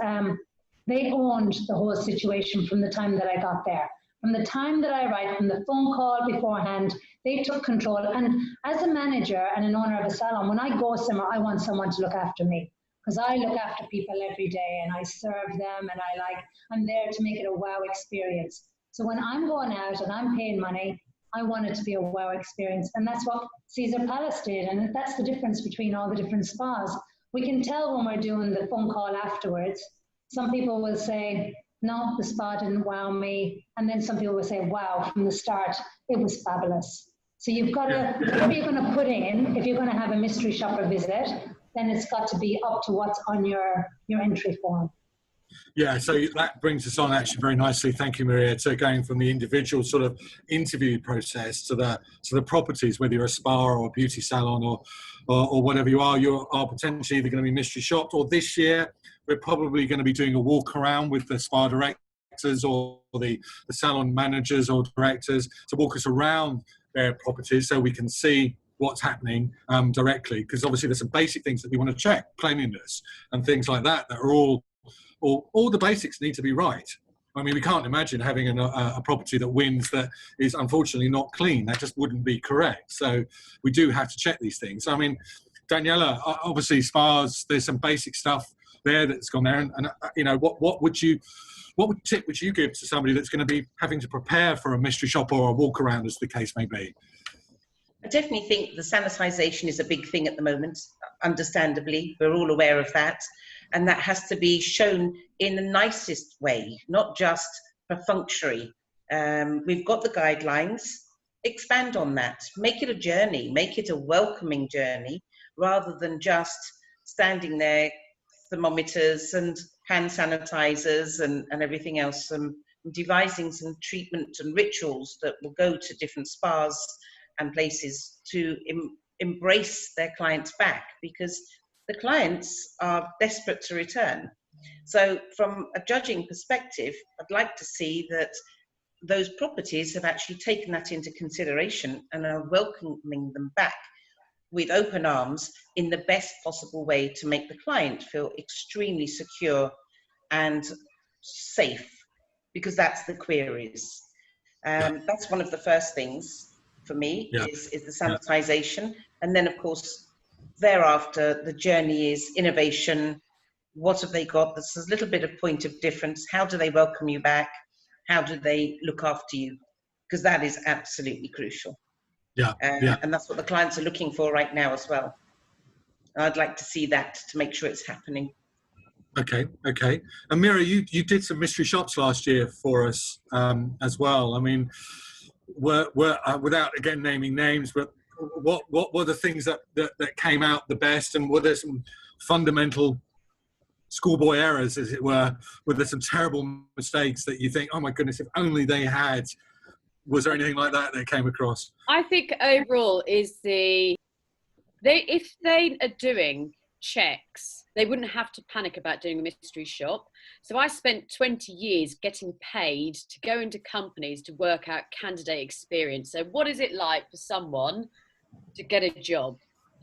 they owned the whole situation from the time that I got there. From the time that I arrived, from the phone call beforehand, they took control. And as a manager and an owner of a salon, when I go somewhere, I want someone to look after me, because I look after people every day and I serve them, and I'm there to make it a wow experience. So when I'm going out and I'm paying money, I want it to be a wow experience. And that's what Caesar Palace did. And that's the difference between all the different spas. We can tell when we're doing the phone call afterwards. Some people will say, no, the spa didn't wow me. And then some people will say, wow, from the start, it was fabulous. So you've got to, whatever you're going to put in, if you're going to have a mystery shopper visit, then it's got to be up to what's on your entry form. Yeah, so that brings us on actually very nicely. Thank you, Maria, to going from the individual sort of interview process to the properties, whether you're a spa or a beauty salon or whatever you are potentially either going to be mystery shopped, or this year we're probably going to be doing a walk around with the spa directors or the salon managers or directors to walk us around their properties so we can see what's happening directly, because obviously there's some basic things that we want to check, cleanliness and things like that are all the basics need to be right. I mean, we can't imagine having a property that wins that is unfortunately not clean. That just wouldn't be correct. So we do have to check these things. I mean, Daniela, obviously spas, there's some basic stuff there that's gone there. And you know, what tip would you give to somebody that's going to be having to prepare for a mystery shop or a walk around, as the case may be? I definitely think the sanitization is a big thing at the moment, understandably. We're all aware of that. And that has to be shown in the nicest way, not just perfunctory. We've got the guidelines. Expand on that. Make it a journey. Make it a welcoming journey, rather than just standing there, thermometers and hand sanitizers and everything else, and devising some treatment and rituals that will go to different spas and places to embrace their clients back, because the clients are desperate to return. So from a judging perspective, I'd like to see that those properties have actually taken that into consideration and are welcoming them back with open arms in the best possible way to make the client feel extremely secure and safe, because that's the queries. That's one of the first things for me, is the sanitization. And then, of course, thereafter, the journey is innovation. What have they got? There's a little bit of point of difference. How do they welcome you back? How do they look after you? Because that is absolutely crucial. And that's what the clients are looking for right now as well. I'd like to see that to make sure it's happening. Okay. And Mira, you did some mystery shops last year for us as well. I mean, without again naming names, but what were the things that came out the best, and were there some fundamental schoolboy errors, as it were? Were there some terrible mistakes that you think, oh my goodness, if only they had? Was there anything like that came across? I think overall is if they are doing checks, they wouldn't have to panic about doing a mystery shop. So I spent 20 years getting paid to go into companies to work out candidate experience. So what is it like for someone to get a job?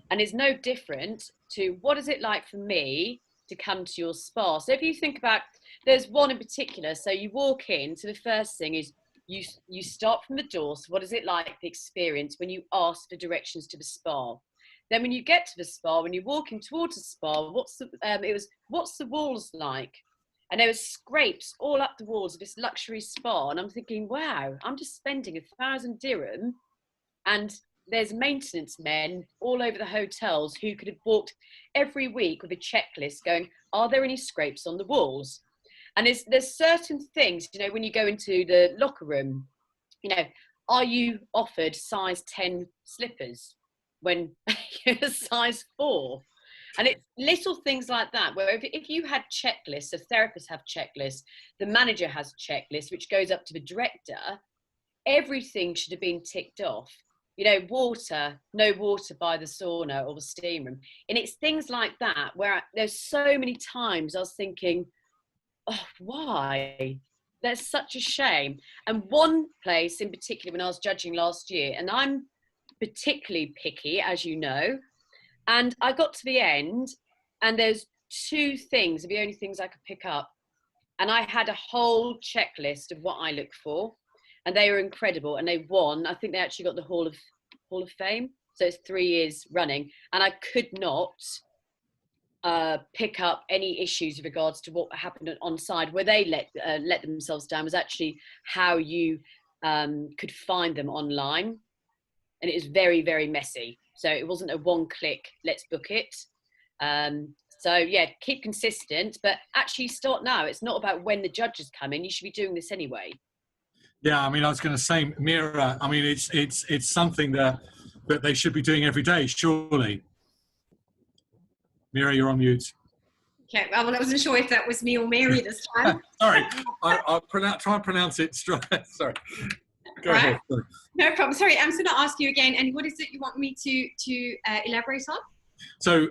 And it's no different to what is it like for me to come to your spa. So if you think about, there's one in particular. So you walk in, so the first thing is you start from the door. So what is it like, the experience when you ask for directions to the spa? Then when you get to the spa, when you're walking towards the spa, what's the walls like? And there were scrapes all up the walls of this luxury spa. And I'm thinking, wow, I'm just spending 1,000 dirham, and there's maintenance men all over the hotels who could have walked every week with a checklist going, are there any scrapes on the walls? And there's certain things, you know, when you go into the locker room, you know, are you offered size 10 slippers when you're size 4? And it's little things like that, where if you had checklists, the therapists have checklists, the manager has checklists, which goes up to the director, everything should have been ticked off. You know, water, no water by the sauna or the steam room. And it's things like that where there's so many times I was thinking, oh, why? That's such a shame. And one place in particular, when I was judging last year, and I'm particularly picky, as you know, and I got to the end, and there's 2 things, the only things I could pick up. And I had a whole checklist of what I look for, and they were incredible, and they won. I think they actually got the Hall of Fame. So it's 3 years running, and I could not pick up any issues with regards to what happened on side. Where they let themselves down was actually how you could find them online, and it was very, very messy. So it wasn't a one-click, let's book it. So yeah, keep consistent, but actually start now. It's not about when the judges come in. You should be doing this anyway. Yeah, I mean, I was going to say, Mira, I mean, it's something that they should be doing every day, surely. Mira, you're on mute. Okay, well, I wasn't sure if that was me or Mary this time. Sorry, I'll try and pronounce it straight. Sorry. Go ahead. Sorry. No problem. Sorry, I'm just going to ask you again. And what is it you want me to elaborate on? So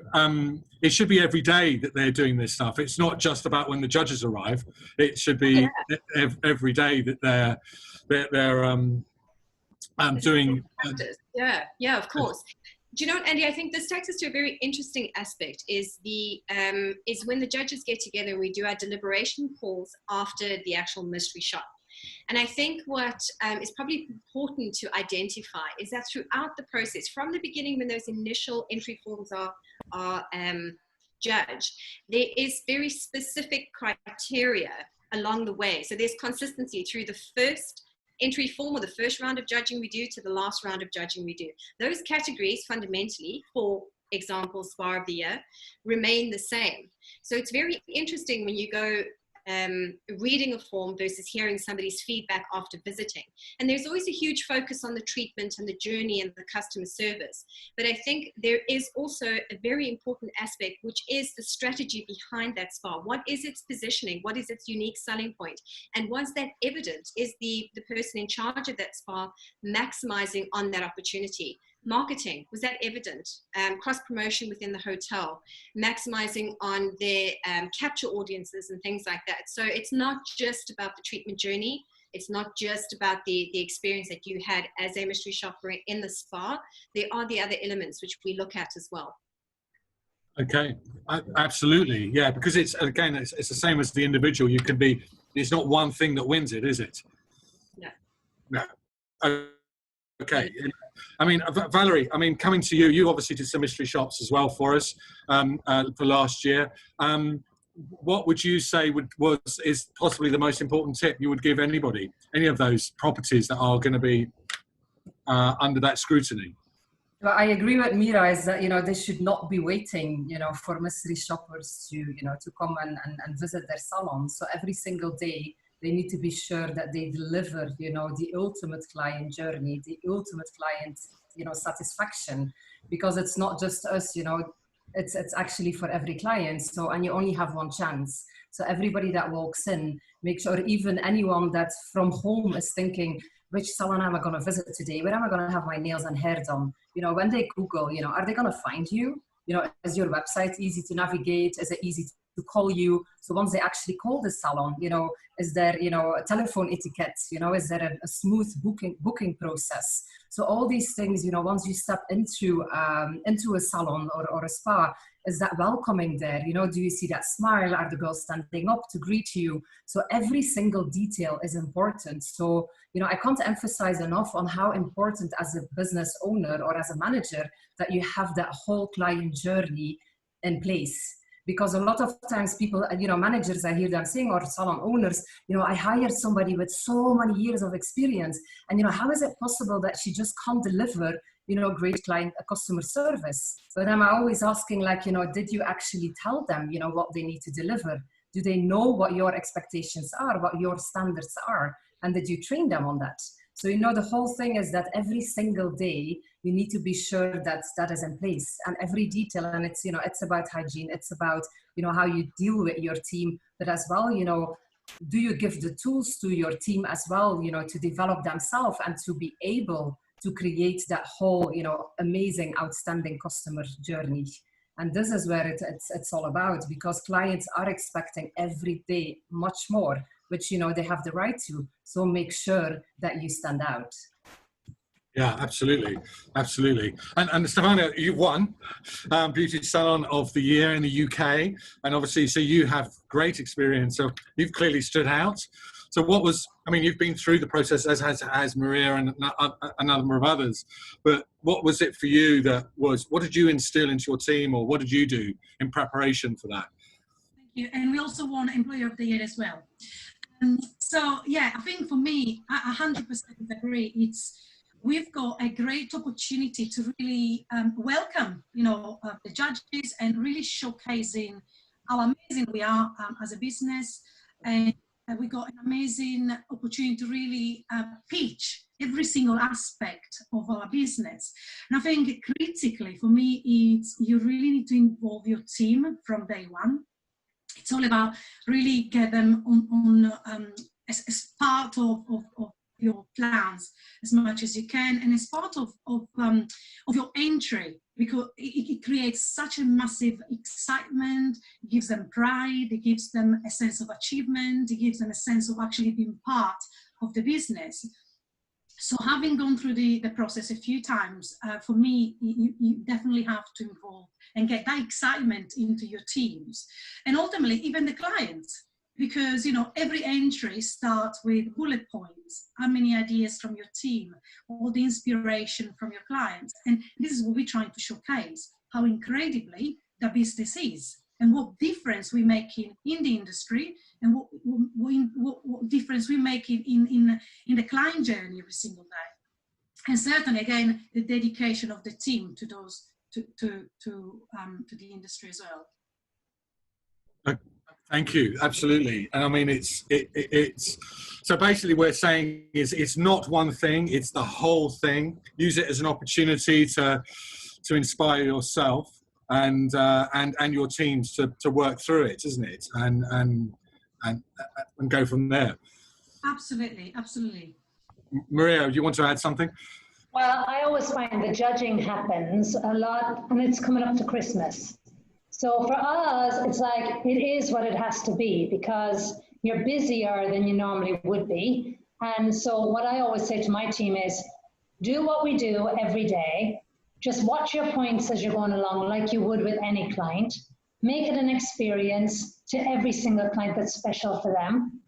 it should be every day that they're doing this stuff. It's not just about when the judges arrive. It should be every day that they're doing. Yeah, of course. Do you know what, Andy? I think this takes us to a very interesting aspect. Is when the judges get together and we do our deliberation calls after the actual mystery shop. And I think what is probably important to identify is that throughout the process, from the beginning when those initial entry forms are judged, there is very specific criteria along the way. So there's consistency through the first entry form or the first round of judging we do to the last round of judging we do. Those categories fundamentally, for example, Spa of the Year, remain the same. So it's very interesting when you go reading a form versus hearing somebody's feedback after visiting. And there's always a huge focus on the treatment and the journey and the customer service. But I think there is also a very important aspect, which is the strategy behind that spa. What is its positioning? What is its unique selling point? And was that evident? Is the person in charge of that spa maximizing on that opportunity? Marketing, was that evident? Cross-promotion within the hotel, maximizing on their capture audiences and things like that. So it's not just about the treatment journey. It's not just about the experience that you had as a mystery shopper in the spa. There are the other elements which we look at as well. Okay, absolutely. Yeah, because it's the same as the individual. You can be, it's not one thing that wins it, is it? No. Okay. I mean, Valerie, I mean, coming to you, you obviously did some mystery shops as well for us for last year. What would you say is possibly the most important tip you would give anybody, any of those properties that are going to be under that scrutiny? Well, I agree with Mira, is that, they should not be waiting, for mystery shoppers to come and visit their salon. So every single day, they need to be sure that they deliver, the ultimate client journey, the ultimate client, satisfaction, because it's not just us, it's actually for every client. So, and you only have one chance. So everybody that walks in, make sure, even anyone that from home is thinking, which salon am I going to visit today? Where am I going to have my nails and hair done? When they Google, are they going to find you? Is your website easy to navigate? Is it easy to call you? So once they actually call the salon, is there, a telephone etiquette? Is there a smooth booking process? So all these things, once you step into a salon or a spa, is that welcoming there? Do you see that smile? Are the girls standing up to greet you? So every single detail is important. So, I can't emphasize enough on how important as a business owner or as a manager that you have that whole client journey in place. Because a lot of times people, managers, I hear them saying, or salon owners, I hired somebody with so many years of experience. And, how is it possible that she just can't deliver, great customer service? But I'm always asking, did you actually tell them, what they need to deliver? Do they know what your expectations are, what your standards are? And did you train them on that? So, the whole thing is that every single day, you need to be sure that that is in place, and every detail. And it's, it's about hygiene. It's about, how you deal with your team, but as well, do you give the tools to your team as well, to develop themselves and to be able to create that whole, amazing, outstanding customer journey. And this is where it's all about, because clients are expecting every day much more, which, they have the right to. So make sure that you stand out. Yeah, absolutely. Absolutely. And Stefania, you won Beauty Salon of the Year in the UK. And obviously, so you have great experience. So you've clearly stood out. So you've been through the process, as has Maria and a number of others. But what was it for you what did you instill into your team, or what did you do in preparation for that? Thank you. And we also won Employer of the Year as well. So, yeah, I think for me, I 100% agree. We've got a great opportunity to really welcome, the judges and really showcasing how amazing we are as a business. And we got an amazing opportunity to really pitch every single aspect of our business. And I think critically for me, you really need to involve your team from day one. it's all about really get them on as part of your plans as much as you can, and as part of your entry, because it creates such a massive excitement. It gives them pride, it gives them a sense of achievement, it gives them a sense of actually being part of the business. So having gone through the process a few times, for me, you definitely have to involve and get that excitement into your teams, and ultimately even the clients, because, you know, every entry starts with bullet points. How many ideas from your team, all the inspiration from your clients. And this is what we're trying to showcase, how incredibly the business is and what difference we make in the industry, and what difference we make in the client journey every single day. And certainly, again, the dedication of the team to those to the industry as well. Thank you. Absolutely. And I mean, it's so basically we're saying is it's not one thing, it's the whole thing. Use it as an opportunity to inspire yourself and your teams to work through it, isn't it? And go from there. Absolutely, absolutely. Maria, do you want to add something? Well, I always find the judging happens a lot, and it's coming up to Christmas. So for us, it's like, it is what it has to be, because you're busier than you normally would be. And so what I always say to my team is, do what we do every day. Just watch your points as you're going along, like you would with any client. Make it an experience to every single client that's special for them.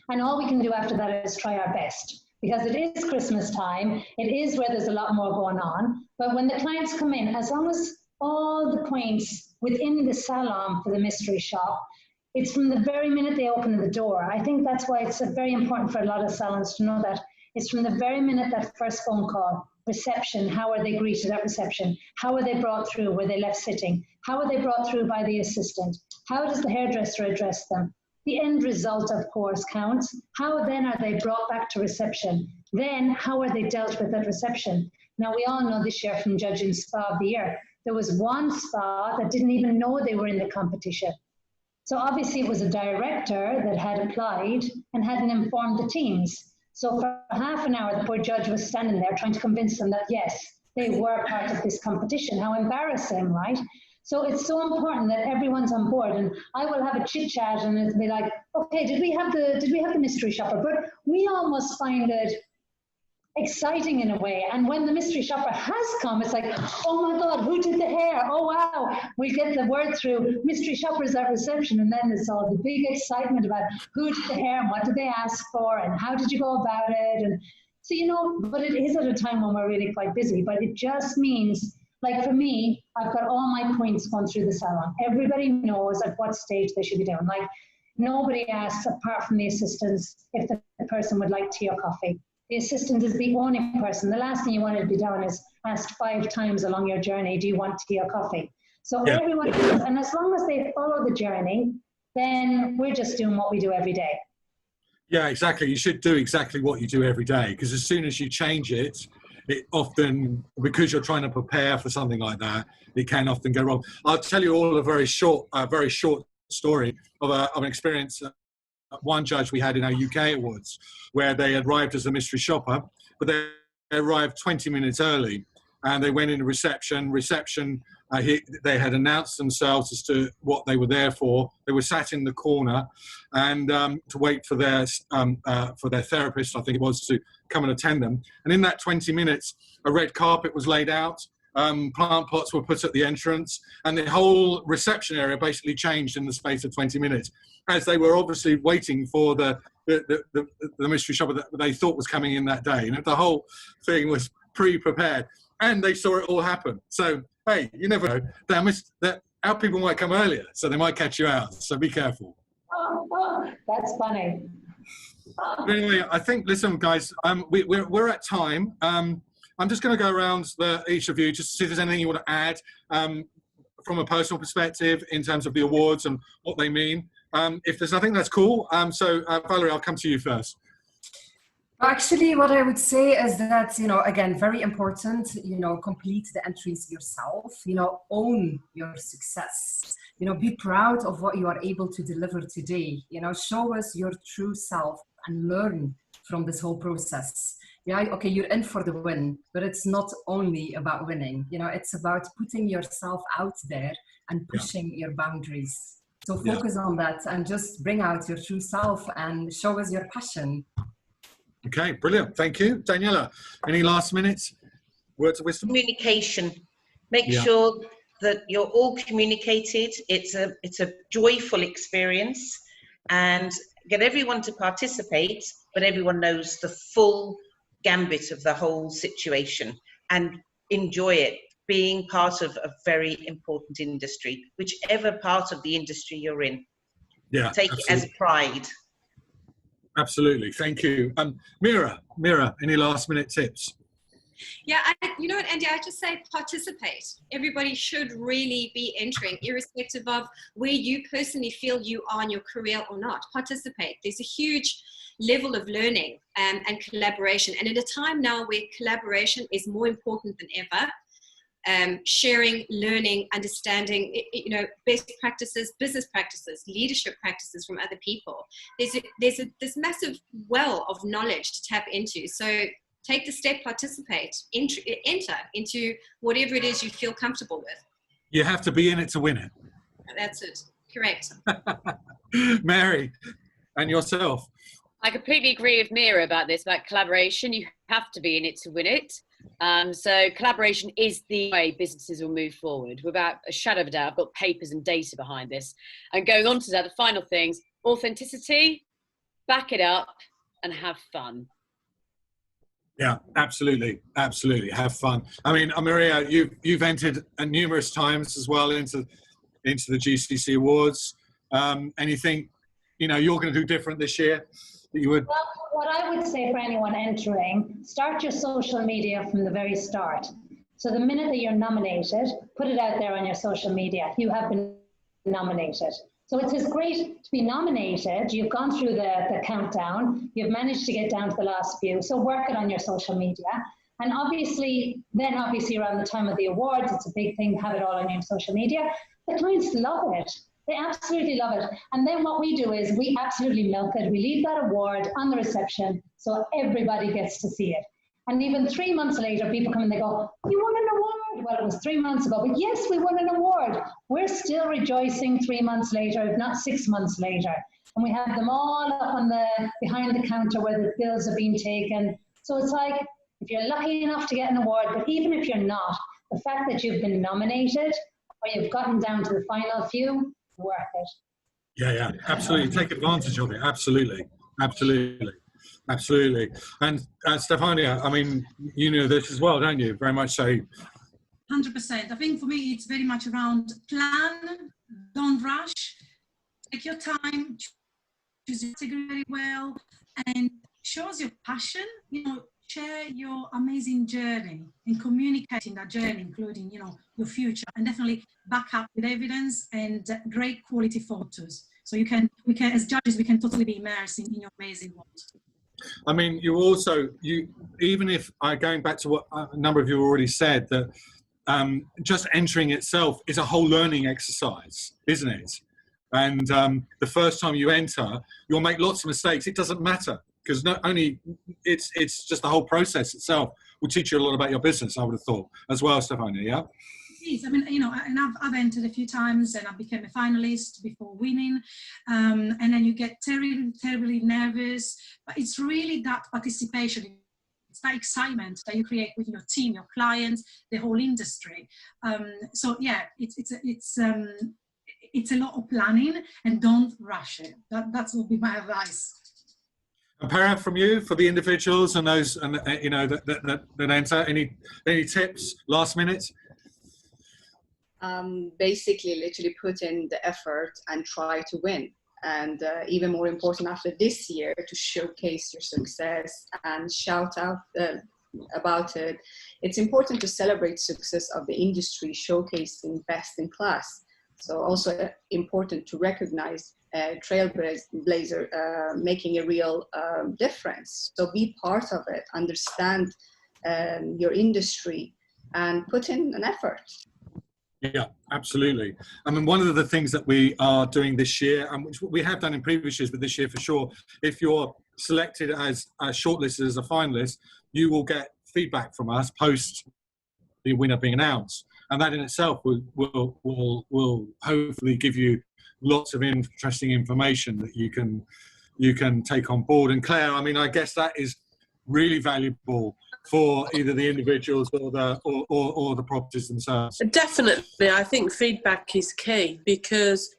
And all we can do after that is try our best, because it is Christmas time. It is where there's a lot more going on. But when the clients come in, as long as all the points within the salon for the mystery shop, it's from the very minute they open the door. I think that's why it's very important for a lot of salons to know that it's from the very minute that first phone call, reception, how are they greeted at reception? How are they brought through? Were they left sitting? How are they brought through by the assistant? How does the hairdresser address them? The end result, of course, counts. How then are they brought back to reception? Then how are they dealt with at reception? Now, we all know this year from judging Spa of the Year, there was one spa that didn't even know they were in the competition. So obviously it was a director that had applied and hadn't informed the teams. So for half an hour, the poor judge was standing there trying to convince them that, yes, they were part of this competition. How embarrassing, right? So it's so important that everyone's on board. And I will have a chit chat and it'll be like, okay, did we have the mystery shopper? But we almost find it exciting in a way. And when the mystery shopper has come, it's like, oh my God, who did the hair? Oh wow, we get the word through, mystery shoppers at reception, and then it's all the big excitement about who did the hair and what did they ask for and how did you go about it. And so, you know, but it is at a time when we're really quite busy, but it just means, like for me, I've got all my points going through the salon. Everybody knows at what stage they should be doing. Like nobody asks, apart from the assistants, if the person would like tea or coffee. The assistant is the only person. The last thing you want to be doing is asked 5 times along your journey, do you want tea or coffee? So yeah. Everyone knows, and as long as they follow the journey, then we're just doing what we do every day. Yeah, exactly. You should do exactly what you do every day, because as soon as you change it, it often, because you're trying to prepare for something like that, it can often go wrong. I'll tell you all a very short story of an experience. One judge we had in our UK awards, where they arrived as a mystery shopper, but they arrived 20 minutes early, and they went into reception. They had announced themselves as to what they were there for. They were sat in the corner and to wait for their therapist, I think it was, to come and attend them. And in that 20 minutes, a red carpet was laid out. Plant pots were put at the entrance, and the whole reception area basically changed in the space of 20 minutes, as they were obviously waiting for the mystery shopper that they thought was coming in that day. The whole thing was pre-prepared, and they saw it all happen. So, hey, you never know. Our people might come earlier, so they might catch you out. So be careful. Oh, that's funny. Anyway, I think, listen, guys, we're at time. I'm just going to go around each of you just to see if there's anything you want to add from a personal perspective in terms of the awards and what they mean. If there's nothing, that's cool. So Valerie, I'll come to you first. Actually, what I would say is that, again, very important, complete the entries yourself, own your success. you know, be proud of what you are able to deliver today. You know, show us your true self and learn from this whole process. Yeah, okay, you're in for the win, but it's not only about winning. You know, it's about putting yourself out there and pushing your boundaries. So focus on that and just bring out your true self and show us your passion. Okay, brilliant. Thank you. Daniela, any last minutes? Words of wisdom? Communication. Make sure that you're all communicated. It's a joyful experience, and get everyone to participate, but everyone knows the full gambit of the whole situation and enjoy it. Being part of a very important industry, whichever part of the industry you're in. Yeah, take absolutely. it as pride. Absolutely, thank you. Mira, any last minute tips? Yeah, you know what, Andy, I just say participate. Everybody should really be entering, irrespective of where you personally feel you are in your career or not. Participate. There's a huge level of learning and collaboration. And at a time now where collaboration is more important than ever, sharing, learning, understanding, you know, best practices, business practices, leadership practices from other people. There's this massive well of knowledge to tap into. So take the step, participate, enter into whatever it is you feel comfortable with. You have to be in it to win it. That's it. Correct. Mary, and yourself. I completely agree with Mira about this, about collaboration. You have to be in it to win it. So collaboration is the way businesses will move forward. Without a shadow of a doubt, I've got papers and data behind this. And going on to that, the final things, authenticity, back it up, and have fun. Yeah, absolutely. Absolutely. Have fun. I mean, Maria, you've entered numerous times as well into the GCC Awards. Anything, you know, you're going to do different this year that you would? Well, what I would say for anyone entering, start your social media from the very start. So the minute that you're nominated, put it out there on your social media. You have been nominated. So it's great to be nominated. You've gone through the countdown. You've managed to get down to the last few. So work it on your social media. And obviously around the time of the awards, it's a big thing to have it all on your social media. The clients love it. They absolutely love it. And then what we do is we absolutely milk it. We leave that award on the reception so everybody gets to see it. And even 3 months later, people come and they go, "You won an award." Well, it was 3 months ago, but yes, we won an award. We're still rejoicing 3 months later, if not 6 months later. And we have them all up on behind the counter where the bills are being taken. So it's like, if you're lucky enough to get an award, but even if you're not, the fact that you've been nominated or you've gotten down to the final few, worth it. Yeah, absolutely. Take advantage of it. Absolutely. And Stefania, I mean, you know this as well, don't you? Very much so. 100%. I think for me, it's very much around plan, don't rush, take your time, choose your category very well, and show us your passion. You know, share your amazing journey and communicating that journey, including, you know, your future, and definitely back up with evidence and great quality photos. So we can, as judges, we can totally be immersed in your amazing work. I mean, even if going back to what a number of you already said, that just entering itself is a whole learning exercise, isn't it? And the first time you enter, you'll make lots of mistakes. It doesn't matter, because not only it's just the whole process itself will teach you a lot about your business, I would have thought, as well, Stefania. Yeah. I mean, you know, and I've entered a few times, and I became a finalist before winning, and then you get terribly nervous. But it's really that participation, it's that excitement that you create with your team, your clients, the whole industry. So yeah, it's a lot of planning, and don't rush it. That would be my advice. And Para, from you, for the individuals and those, and you know, that enter, any tips last minute? Basically, literally put in the effort and try to win. And even more important after this year, to showcase your success and shout out about it. It's important to celebrate success of the industry, showcasing best in class. So also important to recognize trailblazer making a real difference. So be part of it, understand your industry, and put in an effort. Yeah, absolutely. I mean, one of the things that we are doing this year, and which we have done in previous years, but this year for sure, if you're selected as shortlisted as a finalist, you will get feedback from us post the winner being announced, and that in itself will hopefully give you lots of interesting information that you can take on board. And Claire, I mean, I guess that is really valuable for either the individuals or the properties themselves. Definitely, I think feedback is key, because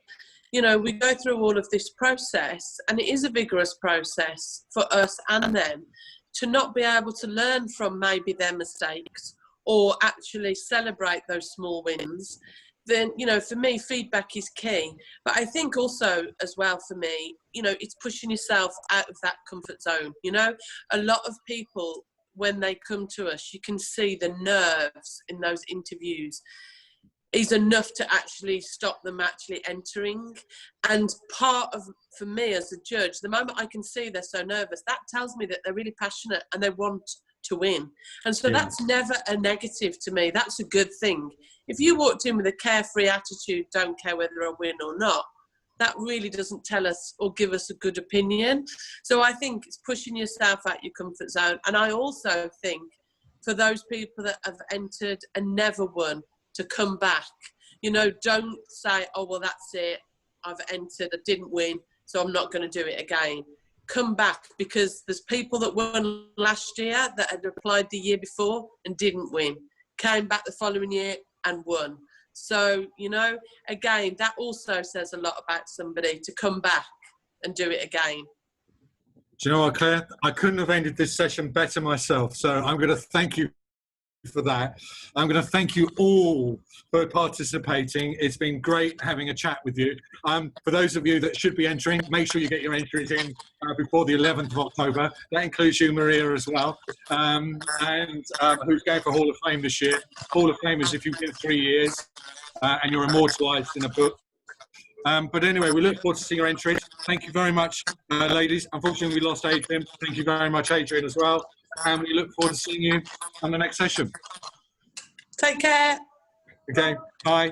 you know, we go through all of this process, and it is a vigorous process for us and them, to not be able to learn from maybe their mistakes or actually celebrate those small wins. Then, you know, for me, feedback is key. But I think also as well for me, you know, it's pushing yourself out of that comfort zone. You know, a lot of people, when they come to us, you can see the nerves in those interviews is enough to actually stop them actually entering. And part of, for me as a judge, the moment I can see they're so nervous, that tells me that they're really passionate and they want to win. And so that's never a negative to me. That's a good thing. If you walked in with a carefree attitude, don't care whether I win or not, that really doesn't tell us or give us a good opinion. So I think it's pushing yourself out your comfort zone. And I also think for those people that have entered and never won, to come back. You know, don't say, oh, well, that's it, I've entered, I didn't win, so I'm not going to do it again. Come back, because there's people that won last year that had applied the year before and didn't win, came back the following year and won. So, you know, again, that also says a lot about somebody, to come back and do it again. Do you know what, Claire? I couldn't have ended this session better myself, so I'm going to thank you for that. I'm going to thank you all for participating. It's been great having a chat with you. For those of you that should be entering, make sure you get your entries in before the 11th of October. That includes you, Maria, as well, and who's going for Hall of Fame this year. Hall of Fame is if you've been 3 years and you're immortalised in a book. But anyway, we look forward to seeing your entries. Thank you very much, ladies. Unfortunately, we lost Adrian. Thank you very much, Adrian, as well. And we look forward to seeing you on the next session. Take care. Okay, bye.